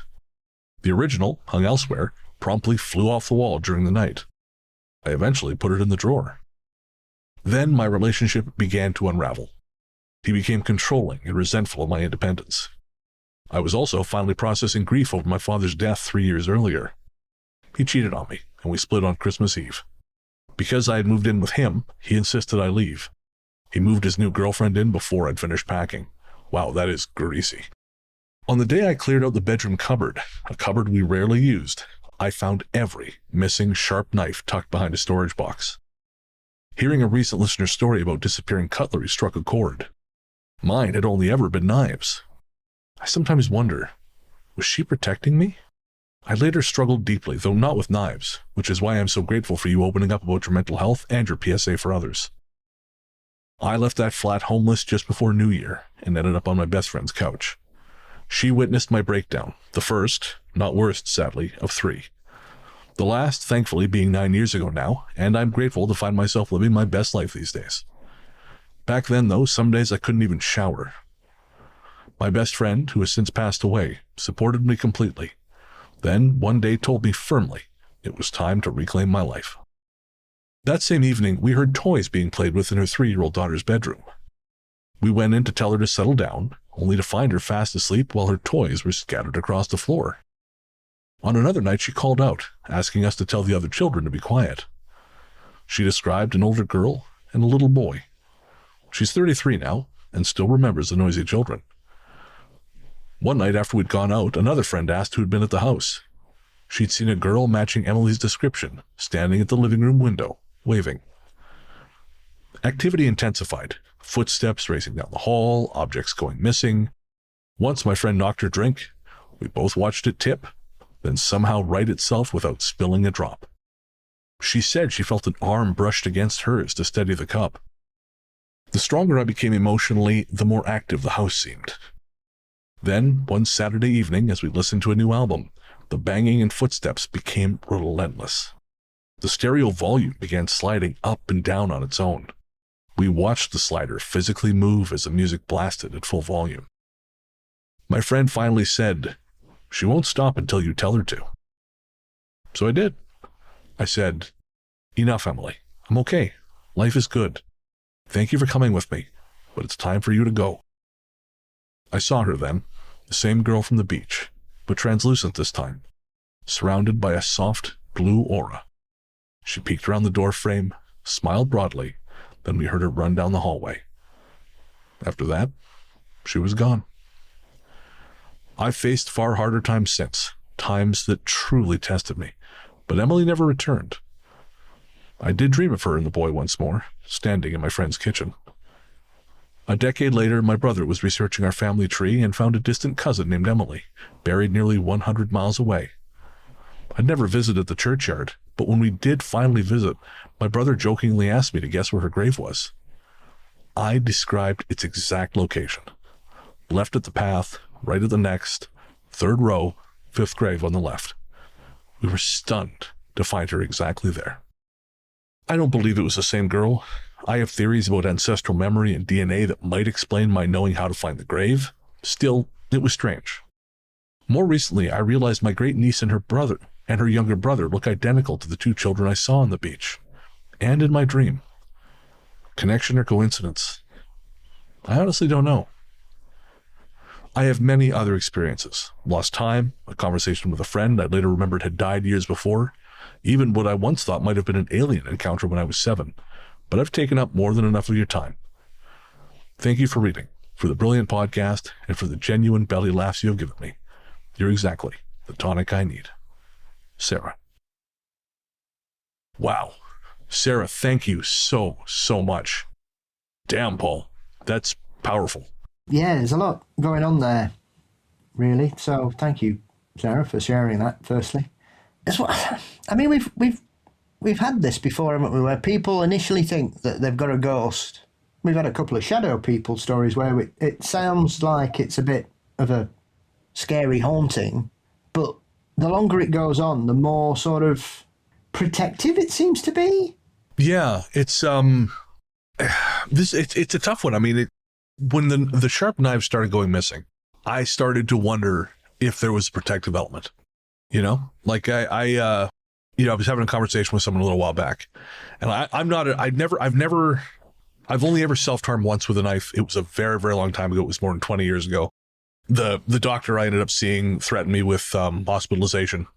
Speaker 1: The original, hung elsewhere, promptly flew off the wall during the night. I eventually put it in the drawer. Then my relationship began to unravel. He became controlling and resentful of my independence. I was also finally processing grief over my father's death 3 years earlier. He cheated on me, and we split on Christmas Eve. Because I had moved in with him, he insisted I leave. He moved his new girlfriend in before I'd finished packing. Wow, that is greasy. On the day I cleared out the bedroom cupboard, a cupboard we rarely used, I found every missing sharp knife tucked behind a storage box. Hearing a recent listener's story about disappearing cutlery struck a chord. Mine had only ever been knives. I sometimes wonder, was she protecting me? I later struggled deeply, though not with knives, which is why I'm so grateful for you opening up about your mental health and your PSA for others. I left that flat homeless just before New Year and ended up on my best friend's couch. She witnessed my breakdown, the first, not worst sadly, of 3. The last, thankfully, being 9 years ago now, and I'm grateful to find myself living my best life these days. Back then, though, some days I couldn't even shower. My best friend, who has since passed away, supported me completely. Then, one day told me firmly it was time to reclaim my life. That same evening, we heard toys being played with in her 3-year-old daughter's bedroom. We went in to tell her to settle down, only to find her fast asleep while her toys were scattered across the floor. On another night, she called out, asking us to tell the other children to be quiet. She described an older girl and a little boy. She's 33 now, and still remembers the noisy children. One night after we'd gone out, another friend asked who had been at the house. She'd seen a girl matching Emily's description, standing at the living room window, waving. Activity intensified, footsteps racing down the hall, objects going missing. Once my friend knocked her drink. We both watched it tip, then somehow right itself without spilling a drop. She said she felt an arm brushed against hers to steady the cup. The stronger I became emotionally, the more active the house seemed. Then, one Saturday evening, as we listened to a new album, the banging and footsteps became relentless. The stereo volume began sliding up and down on its own. We watched the slider physically move as the music blasted at full volume. My friend finally said, "She won't stop until you tell her to." So I did. I said, "Enough, Emily. I'm okay. Life is good. Thank you for coming with me, but it's time for you to go." I saw her then, the same girl from the beach, but translucent this time, surrounded by a soft blue aura. She peeked around the door frame, smiled broadly, then we heard her run down the hallway. After that, she was gone. I've faced far harder times since, times that truly tested me, but Emily never returned. I did dream of her and the boy once more, standing in my friend's kitchen. A decade later, my brother was researching our family tree and found a distant cousin named Emily, buried nearly 100 miles away. I'd never visited the churchyard, but when we did finally visit, my brother jokingly asked me to guess where her grave was. I described its exact location. Left at the path, right at the next, third row, fifth grave on the left. We were stunned to find her exactly there. I don't believe it was the same girl. I have theories about ancestral memory and DNA that might explain my knowing how to find the grave. Still, it was strange. More recently, I realized my great niece and her younger brother look identical to the two children I saw on the beach, and in my dream. Connection or coincidence? I honestly don't know. I have many other experiences. Lost time, a conversation with a friend I later remembered had died years before, even what I once thought might have been an alien encounter when I was 7. But I've taken up more than enough of your time. Thank you for reading, for the brilliant podcast, and for the genuine belly laughs you have given me. You're exactly the tonic I need. Sarah. Wow. Sarah, thank you so much. Damn, Paul. That's powerful.
Speaker 2: Yeah, there's a lot going on there, really. So thank you, Sarah, for sharing that, firstly. I mean, we've had this before, haven't we, where people initially think that they've got a ghost. We've had a couple of shadow people stories where it sounds like it's a bit of a scary haunting, but the longer it goes on, the more sort of protective it seems to be.
Speaker 1: Yeah, it's it's a tough one. I mean, when the sharp knives started going missing, I started to wonder if there was a protective element. You know, like I was having a conversation with someone a little while back, and I've only ever self-harmed once with a knife. It was a very, very long time ago. It was more than 20 years ago. The doctor I ended up seeing threatened me with hospitalization,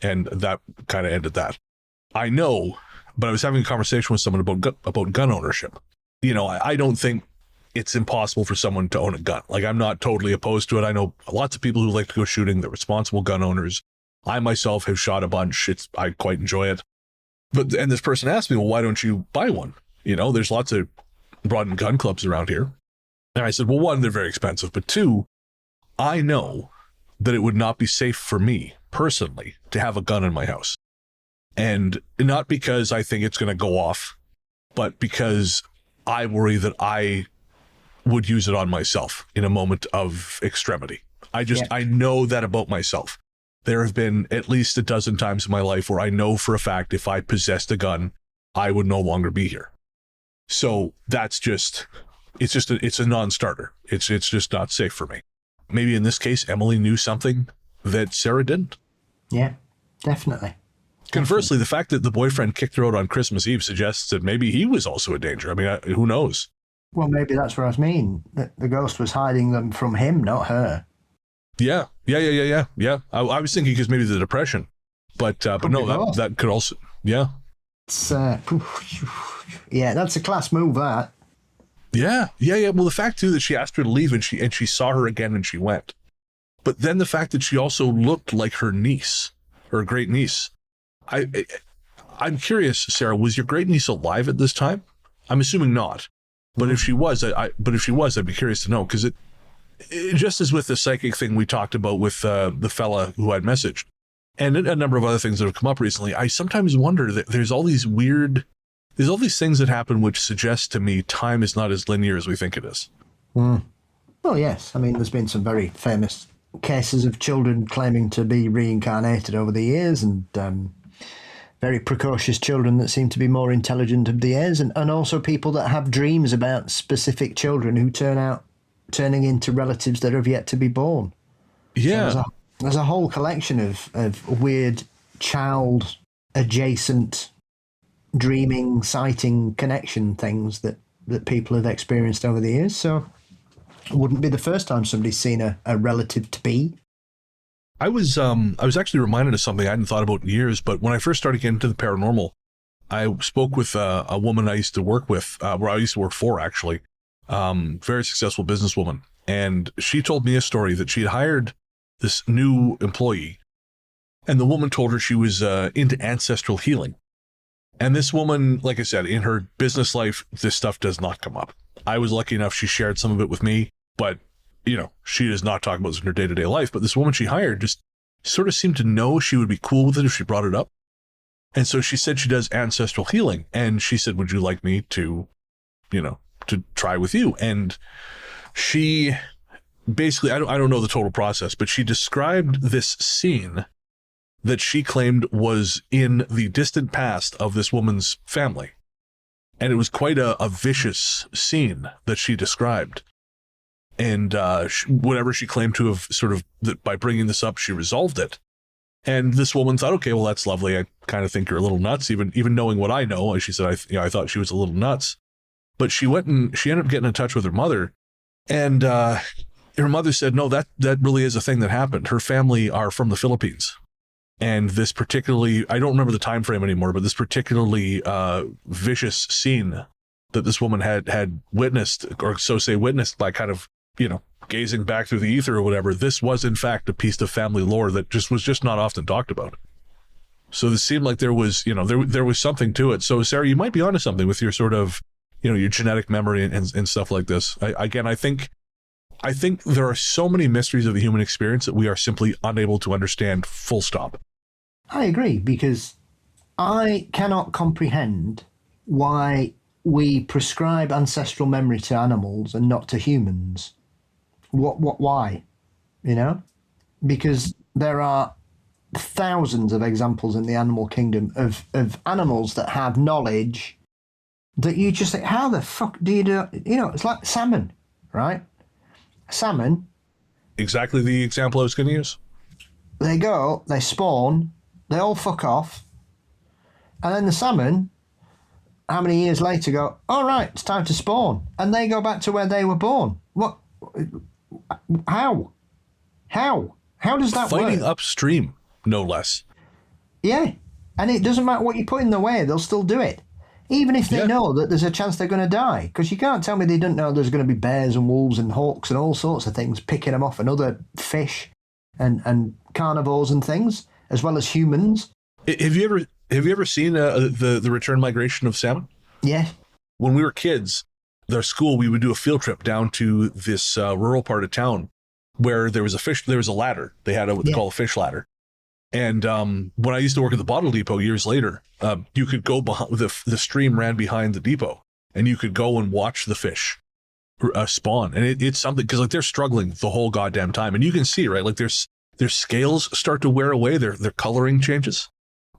Speaker 1: and that kind of ended that. I know, but I was having a conversation with someone about gun ownership. You know, I don't think it's impossible for someone to own a gun. Like, I'm not totally opposed to it. I know lots of people who like to go shooting. They're responsible gun owners. I myself have shot a bunch. I quite enjoy it. And this person asked me, well, why don't you buy one? You know, there's lots of rod and gun clubs around here. And I said, well, one, they're very expensive, but two, I know that it would not be safe for me personally to have a gun in my house. And not because I think it's going to go off, but because I worry that I would use it on myself in a moment of extremity. I know that about myself. There have been at least a dozen times in my life where I know for a fact if I possessed a gun, I would no longer be here. So that's it's a non-starter. It's just not safe for me. Maybe in this case, Emily knew something that Sarah didn't.
Speaker 2: Yeah, definitely.
Speaker 1: Conversely, the fact that the boyfriend kicked her out on Christmas Eve suggests that maybe he was also a danger. I mean, who knows?
Speaker 2: Well, maybe that's what I mean. The ghost was hiding them from him, not her.
Speaker 1: Yeah. I was thinking because maybe the depression, but no, that could also, yeah.
Speaker 2: It's, yeah, that's a class move, that.
Speaker 1: Yeah. Well, the fact too that she asked her to leave and she saw her again and she went, but then the fact that she also looked like her niece, her great niece. I'm curious, Sarah, was your great niece alive at this time? I'm assuming not, but if she was, I'd be curious to know, because it just as with the psychic thing we talked about with the fella who I'd messaged, and a number of other things that have come up recently, I sometimes wonder that there's all these things that happen which suggest to me time is not as linear as we think it is.
Speaker 2: Well, yes. I mean, there's been some very famous cases of children claiming to be reincarnated over the years, and very precocious children that seem to be more intelligent of the years, and also people that have dreams about specific children who turning into relatives that have yet to be born.
Speaker 1: Yeah.
Speaker 2: So there's a whole collection of weird child adjacent dreaming, sighting, connection things that people have experienced over the years. So it wouldn't be the first time somebody's seen a relative to be.
Speaker 1: I was actually reminded of something I hadn't thought about in years, but when I first started getting into the paranormal, I spoke with a woman I used to work with, where I used to work for, actually, very successful businesswoman. And she told me a story that she had hired this new employee, and the woman told her she was into ancestral healing. And this woman, like I said, in her business life, this stuff does not come up. I was lucky enough, she shared some of it with me, but, she does not talk about this in her day-to-day life. But this woman she hired just sort of seemed to know she would be cool with it if she brought it up. And so she said she does ancestral healing. And she said, would you like me to, to try with you? And she basically, I don't know the total process, but she described this scene that she claimed was in the distant past of this woman's family. And it was quite a vicious scene that she described. And whatever she claimed to have sort of, that by bringing this up, she resolved it. And this woman thought, okay, well, that's lovely. I kind of think you're a little nuts, even knowing what I know. She said, I thought she was a little nuts. But she ended up getting in touch with her mother. And her mother said, no, that really is a thing that happened. Her family are from the Philippines. And this particularly, I don't remember the time frame anymore, but this particularly vicious scene that this woman had witnessed, or so say witnessed by kind of, gazing back through the ether or whatever, this was in fact a piece of family lore that was just not often talked about. So this seemed like there was, there was something to it. So Sarah, you might be onto something with your sort of, your genetic memory and stuff like this. I think there are so many mysteries of the human experience that we are simply unable to understand, full stop.
Speaker 2: I agree, because I cannot comprehend why we prescribe ancestral memory to animals and not to humans. Why? Because there are thousands of examples in the animal kingdom of animals that have knowledge that you just think, how the fuck do you do? It's like salmon, right? Salmon.
Speaker 1: Exactly the example I was going to use.
Speaker 2: They go, they spawn, they all fuck off, and then the salmon, how many years later, go, all right, it's time to spawn, and they go back to where they were born. What? How does that work?
Speaker 1: Fighting upstream, no less.
Speaker 2: Yeah, and it doesn't matter what you put in the way, they'll still do it, even if they know that there's a chance they're going to die. Because you can't tell me they don't know there's going to be bears and wolves and hawks and all sorts of things picking them off, and other fish and carnivores and things, as well as humans.
Speaker 1: Have you ever seen the return migration of salmon?
Speaker 2: Yeah.
Speaker 1: When we were kids, their school, we would do a field trip down to this rural part of town where there was a ladder. They had what they call a fish ladder. And when I used to work at the bottle depot years later, you could go behind, the stream ran behind the depot, and you could go and watch the fish spawn. And it's something, because like they're struggling the whole goddamn time. And you can see, right, like their scales start to wear away, their coloring changes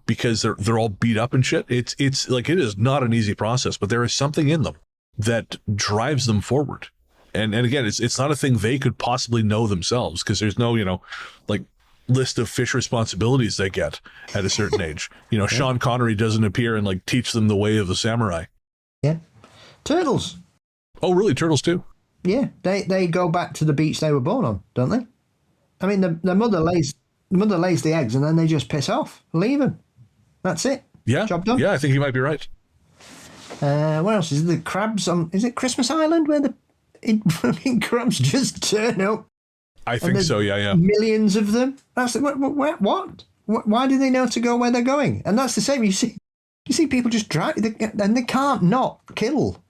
Speaker 1: because they're all beat up and shit. It's like, it is not an easy process, but there is something in them that drives them forward. And again, it's not a thing they could possibly know themselves, because there's no, like list of fish responsibilities they get at a certain age. Sean Connery doesn't appear and like teach them the way of the samurai. Yeah.
Speaker 2: Turtles.
Speaker 1: Oh, really? Turtles too?
Speaker 2: Yeah. They go back to the beach they were born on, don't they? I mean, the mother lays the eggs and then they just piss off, leave them. That's it.
Speaker 1: Yeah.
Speaker 2: Job done.
Speaker 1: Yeah, I think you might be right.
Speaker 2: What else is the crabs on? Is it Christmas Island where the crabs just turn up?
Speaker 1: I think so. Yeah.
Speaker 2: Millions of them. That's what? Why do they know to go where they're going? And that's the same. You see people just drive, and they can't not kill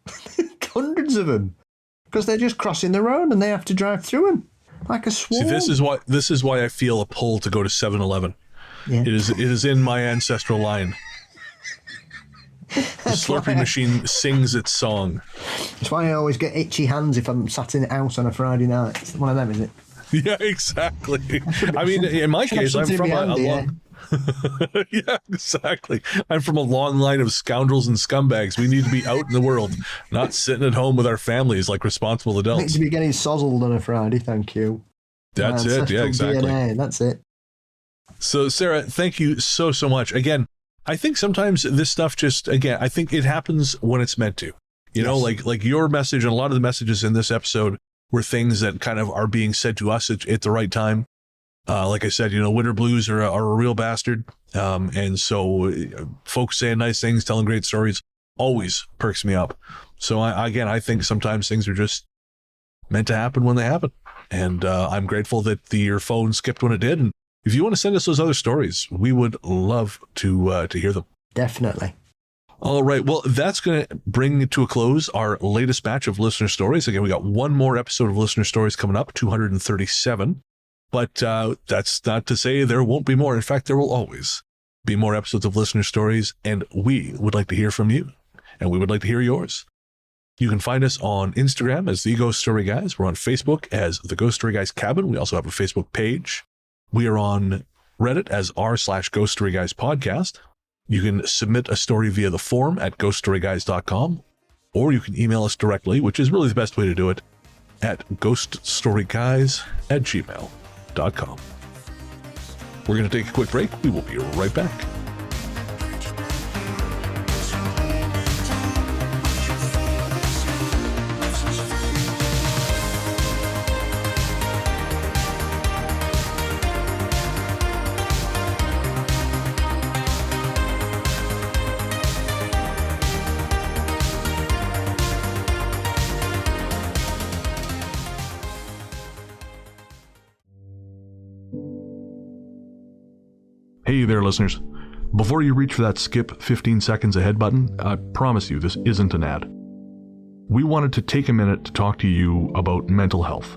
Speaker 2: hundreds of them because they're just crossing the road and they have to drive through them like a swarm.
Speaker 1: See, this is why I feel a pull to go to 7-Eleven. Yeah. It is in my ancestral line. The Slurpee machine sings its song.
Speaker 2: That's why I always get itchy hands if I'm sat in the house on a Friday night. It's one of them, is it?
Speaker 1: Yeah, exactly. I mean, in my case, I'm from a long... Yeah, exactly. I'm from a long line of scoundrels and scumbags. We need to be out in the world, not sitting at home with our families like responsible adults.
Speaker 2: Need to be getting sozzled on a Friday, thank you.
Speaker 1: That's it. Yeah, exactly.
Speaker 2: DNA, that's it.
Speaker 1: So, Sarah, thank you so much. Again, I think sometimes this stuff I think it happens when it's meant to. You know, like your message and a lot of the messages in this episode were things that kind of are being said to us at the right time. Like I said, winter blues are a real bastard. And so folks saying nice things, telling great stories always perks me up. So I think sometimes things are just meant to happen when they happen. And I'm grateful that your phone skipped when it did. And if you want to send us those other stories, we would love to hear them.
Speaker 2: Definitely.
Speaker 1: All right. Well, that's going to bring to a close our latest batch of listener stories. Again, we got one more episode of listener stories coming up, 237. But that's not to say there won't be more. In fact, there will always be more episodes of listener stories, and we would like to hear from you, and we would like to hear yours. You can find us on Instagram as The Ghost Story Guys. We're on Facebook as The Ghost Story Guys Cabin. We also have a Facebook page. We are on Reddit as r/Ghost Story Guys Podcast. You can submit a story via the forum at ghoststoryguys.com, or you can email us directly, which is really the best way to do it, at ghoststoryguys@gmail.com. We're going to take a quick break. We will be right back. Hey there, listeners. Before you reach for that skip 15 seconds ahead button, I promise you this isn't an ad. We wanted to take a minute to talk to you about mental health.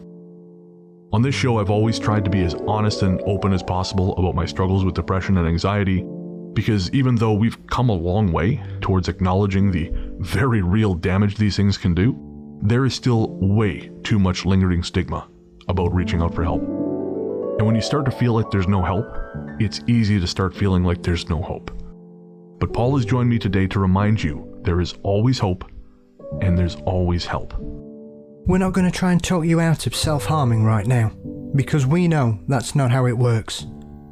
Speaker 1: On this show, I've always tried to be as honest and open as possible about my struggles with depression and anxiety, because even though we've come a long way towards acknowledging the very real damage these things can do, there is still way too much lingering stigma about reaching out for help. And when you start to feel like there's no help, it's easy to start feeling like there's no hope. But Paul has joined me today to remind you there is always hope and there's always help.
Speaker 2: We're not going to try and talk you out of self-harming right now, because we know that's not how it works.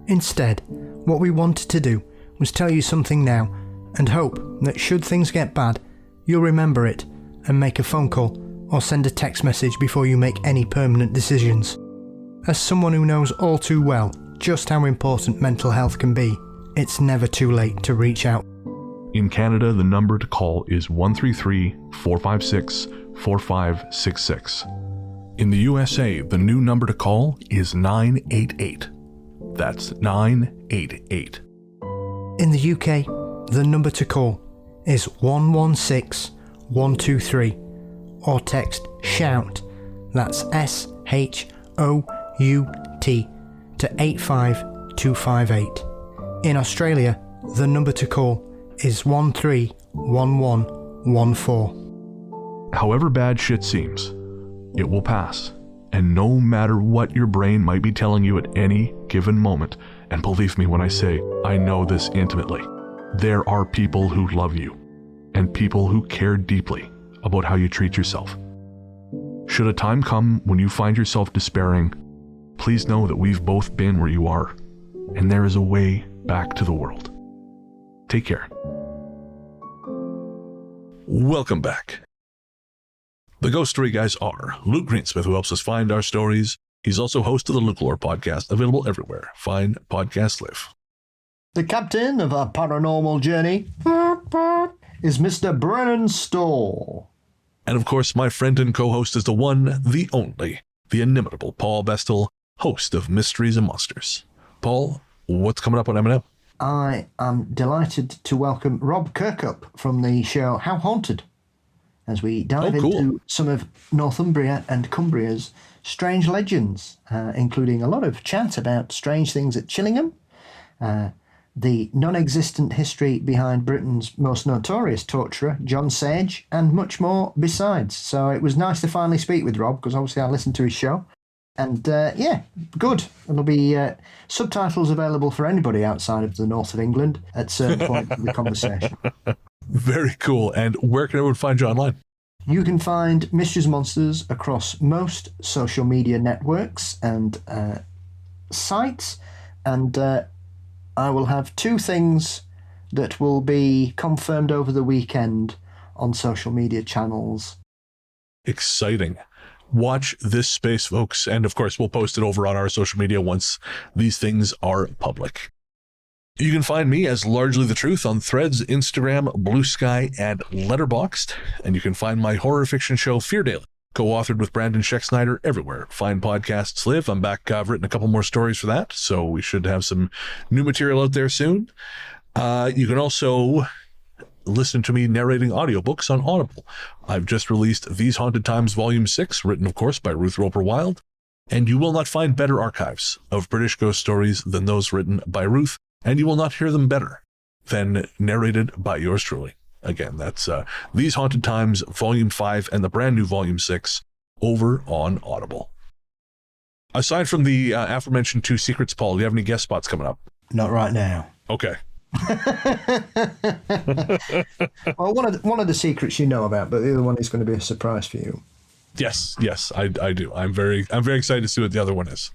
Speaker 2: Instead, what we wanted to do was tell you something now and hope that should things get bad, you'll remember it and make a phone call or send a text message before you make any permanent decisions. As someone who knows all too well just how important mental health can be, it's never too late to reach out.
Speaker 1: In Canada, the number to call is 133-456-4566. In the USA, the new number to call is 988. That's 988.
Speaker 2: In the UK, the number to call is 116123, or text SHOUT, that's SHOUT, to 85258. In Australia, the number to call is 131114.
Speaker 1: However bad shit seems, it will pass. And no matter what your brain might be telling you at any given moment, and believe me when I say I know this intimately, there are people who love you and people who care deeply about how you treat yourself. Should a time come when you find yourself despairing, please know that we've both been where you are, and there is a way back to the world. Take care. Welcome back. The Ghost Story Guys are Luke Greensmith, who helps us find our stories. He's also host of the Luke Lore podcast, available everywhere fine podcasts live.
Speaker 2: The captain of our paranormal journey is Mr. Brennan Storr.
Speaker 1: And of course, my friend and co-host is the one, the only, the inimitable Paul Bestel, host of Mysteries and Monsters. Paul, what's coming up on M&M?
Speaker 2: I am delighted to welcome Rob Kirkup from the show How Haunted, as we dive into some of Northumbria and Cumbria's strange legends, including a lot of chat about strange things at Chillingham, the non-existent history behind Britain's most notorious torturer, John Sage, and much more besides. So it was nice to finally speak with Rob, because obviously I listened to his show. And yeah, good. There'll be subtitles available for anybody outside of the north of England at certain points of the conversation.
Speaker 1: Very cool. And where can everyone find you online?
Speaker 2: You can find Mysteries and Monsters across most social media networks and sites. And I will have two things that will be confirmed over the weekend on social media channels.
Speaker 1: Exciting. Watch this space, folks. And of course, we'll post it over on our social media once these things are public. You can find me as Largely the Truth on Threads, Instagram, Blue Sky, and Letterboxd. And you can find my horror fiction show, Fear Daily, co-authored with Brandon Scheck-Snyder, everywhere fine podcasts live. I'm back. I've written a couple more stories for that, so we should have some new material out there soon. You can also listen to me narrating audiobooks on Audible. I've just released These Haunted Times Volume 6, written, of course, by Ruth Roper Wilde, and you will not find better archives of British ghost stories than those written by Ruth, and you will not hear them better than narrated by yours truly. Again, that's These Haunted Times Volume 5 and the brand new Volume 6 over on Audible. Aside from the aforementioned 2 secrets, Paul, do you have any guest spots coming up?
Speaker 2: Not right now.
Speaker 1: Okay.
Speaker 2: Well, one of the secrets you know about, but the other one is going to be a surprise for you.
Speaker 1: Yes, I do. I'm very excited to see what the other one is.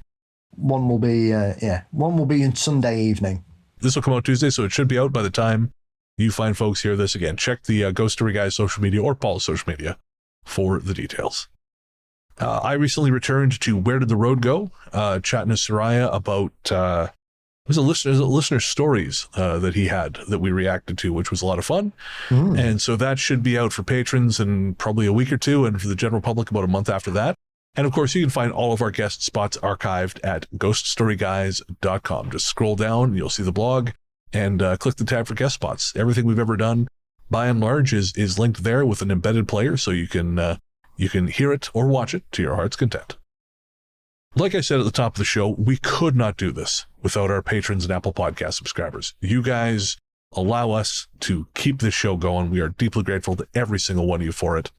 Speaker 2: One will be on Sunday evening.
Speaker 1: This will come out Tuesday, so it should be out by the time you fine folks hear this. Again, check the Ghost Story Guy's social media or Paul's social media for the details. I recently returned to Where Did the Road Go? Chatting to Soraya about it was a listener's stories that he had that we reacted to, which was a lot of fun. And so that should be out for patrons in probably a week or two, and for the general public about a month after that. And of course, you can find all of our guest spots archived at ghoststoryguys.com. Just scroll down, you'll see the blog, and click the tab for guest spots. Everything we've ever done, by and large, is linked there with an embedded player, so you can hear it or watch it to your heart's content. Like I said at the top of the show, we could not do this without our patrons and Apple Podcast subscribers. You guys allow us to keep this show going. We are deeply grateful to every single one of you for it.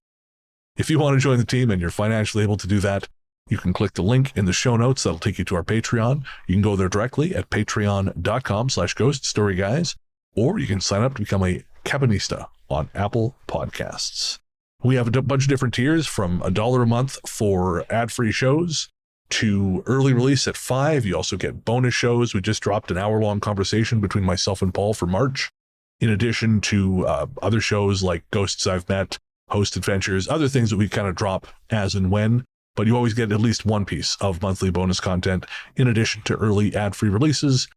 Speaker 1: If you want to join the team and you're financially able to do that, you can click the link in the show notes. That'll take you to our Patreon. You can go there directly at patreon.com/ghoststoryguys, or you can sign up to become a Cabinista on Apple Podcasts. We have a bunch of different tiers, from $1 a month for ad-free shows to early release at $5. You also get bonus shows. We just dropped an hour-long conversation between myself and Paul for March, in addition to other shows like Ghosts I've Met, Host Adventures, other things that we kind of drop as and when, but you always get at least one piece of monthly bonus content, in addition to early ad-free releases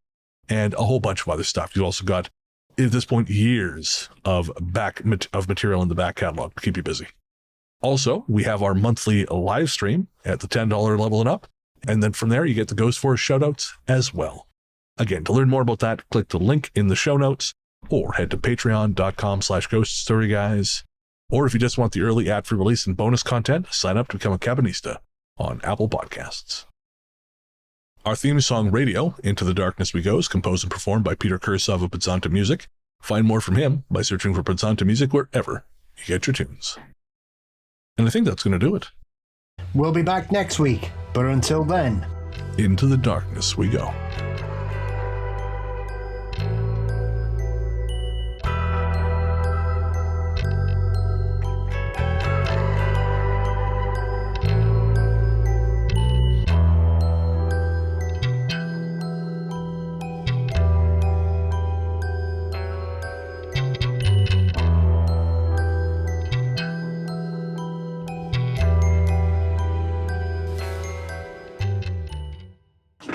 Speaker 1: and a whole bunch of other stuff. You've also got, at this point, years of material in the back catalog to keep you busy. Also, we have our monthly live stream at the $10 level and up, and then from there you get the Ghost Force shoutouts as well. Again, to learn more about that, click the link in the show notes, or head to patreon.com/ghoststoryguys. Or if you just want the early ad-free release and bonus content, sign up to become a Cabinista on Apple Podcasts. Our theme song, Radio, Into the Darkness We Go, is composed and performed by Peter Kursov of Pizzanta Music. Find more from him by searching for Pizzanta Music wherever you get your tunes. And I think that's going to do it.
Speaker 2: We'll be back next week, but until then,
Speaker 1: Into the darkness we go.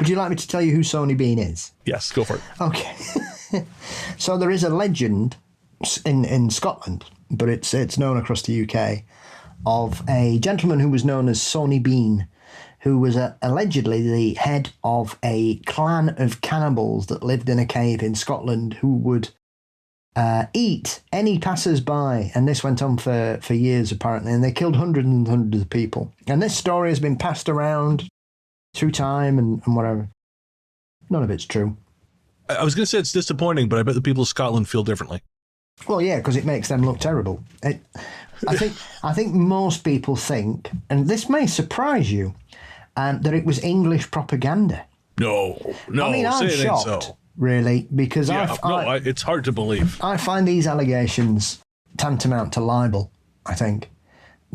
Speaker 2: would you like me to tell you who Sony Bean is?
Speaker 1: Yes, go for it.
Speaker 2: Okay. So there is a legend in Scotland, but it's known across the UK, of a gentleman who was known as Sony Bean, who was allegedly the head of a clan of cannibals that lived in a cave in Scotland, who would eat any passers-by. And this went on for years, apparently, and they killed hundreds and hundreds of people. And this story has been passed around through time and whatever. None of it's true.
Speaker 1: I was going to say it's disappointing, but I bet the people of Scotland feel differently.
Speaker 2: Well, yeah, because it makes them look terrible. I think most people think, and this may surprise you, that it was English propaganda.
Speaker 1: No,
Speaker 2: I mean, I'm shocked,
Speaker 1: so.
Speaker 2: Really, because
Speaker 1: it's hard to believe.
Speaker 2: I find these allegations tantamount to libel, I think,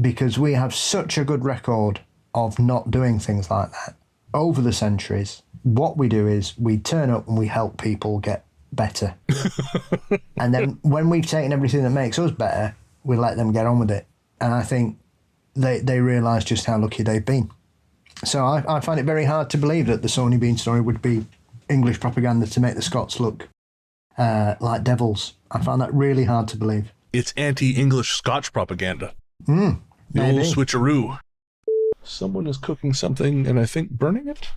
Speaker 2: because we have such a good record of not doing things like that over the centuries. What we do is we turn up and we help people get better. And then when we've taken everything that makes us better, we let them get on with it. And I think they realise just how lucky they've been. So I find it very hard to believe that the Sony Bean story would be English propaganda to make the Scots look like devils. I find that really hard to believe.
Speaker 1: It's anti-English Scotch propaganda.
Speaker 2: The
Speaker 1: old switcheroo. Someone is cooking something and I think burning it?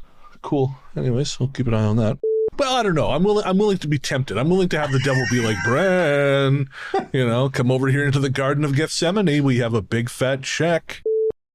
Speaker 1: Cool. Anyways, we'll keep an eye on that. Well, I don't know. I'm willing to be tempted. I'm willing to have the devil be like, Bren, come over here into the Garden of Gethsemane. We have a big fat check.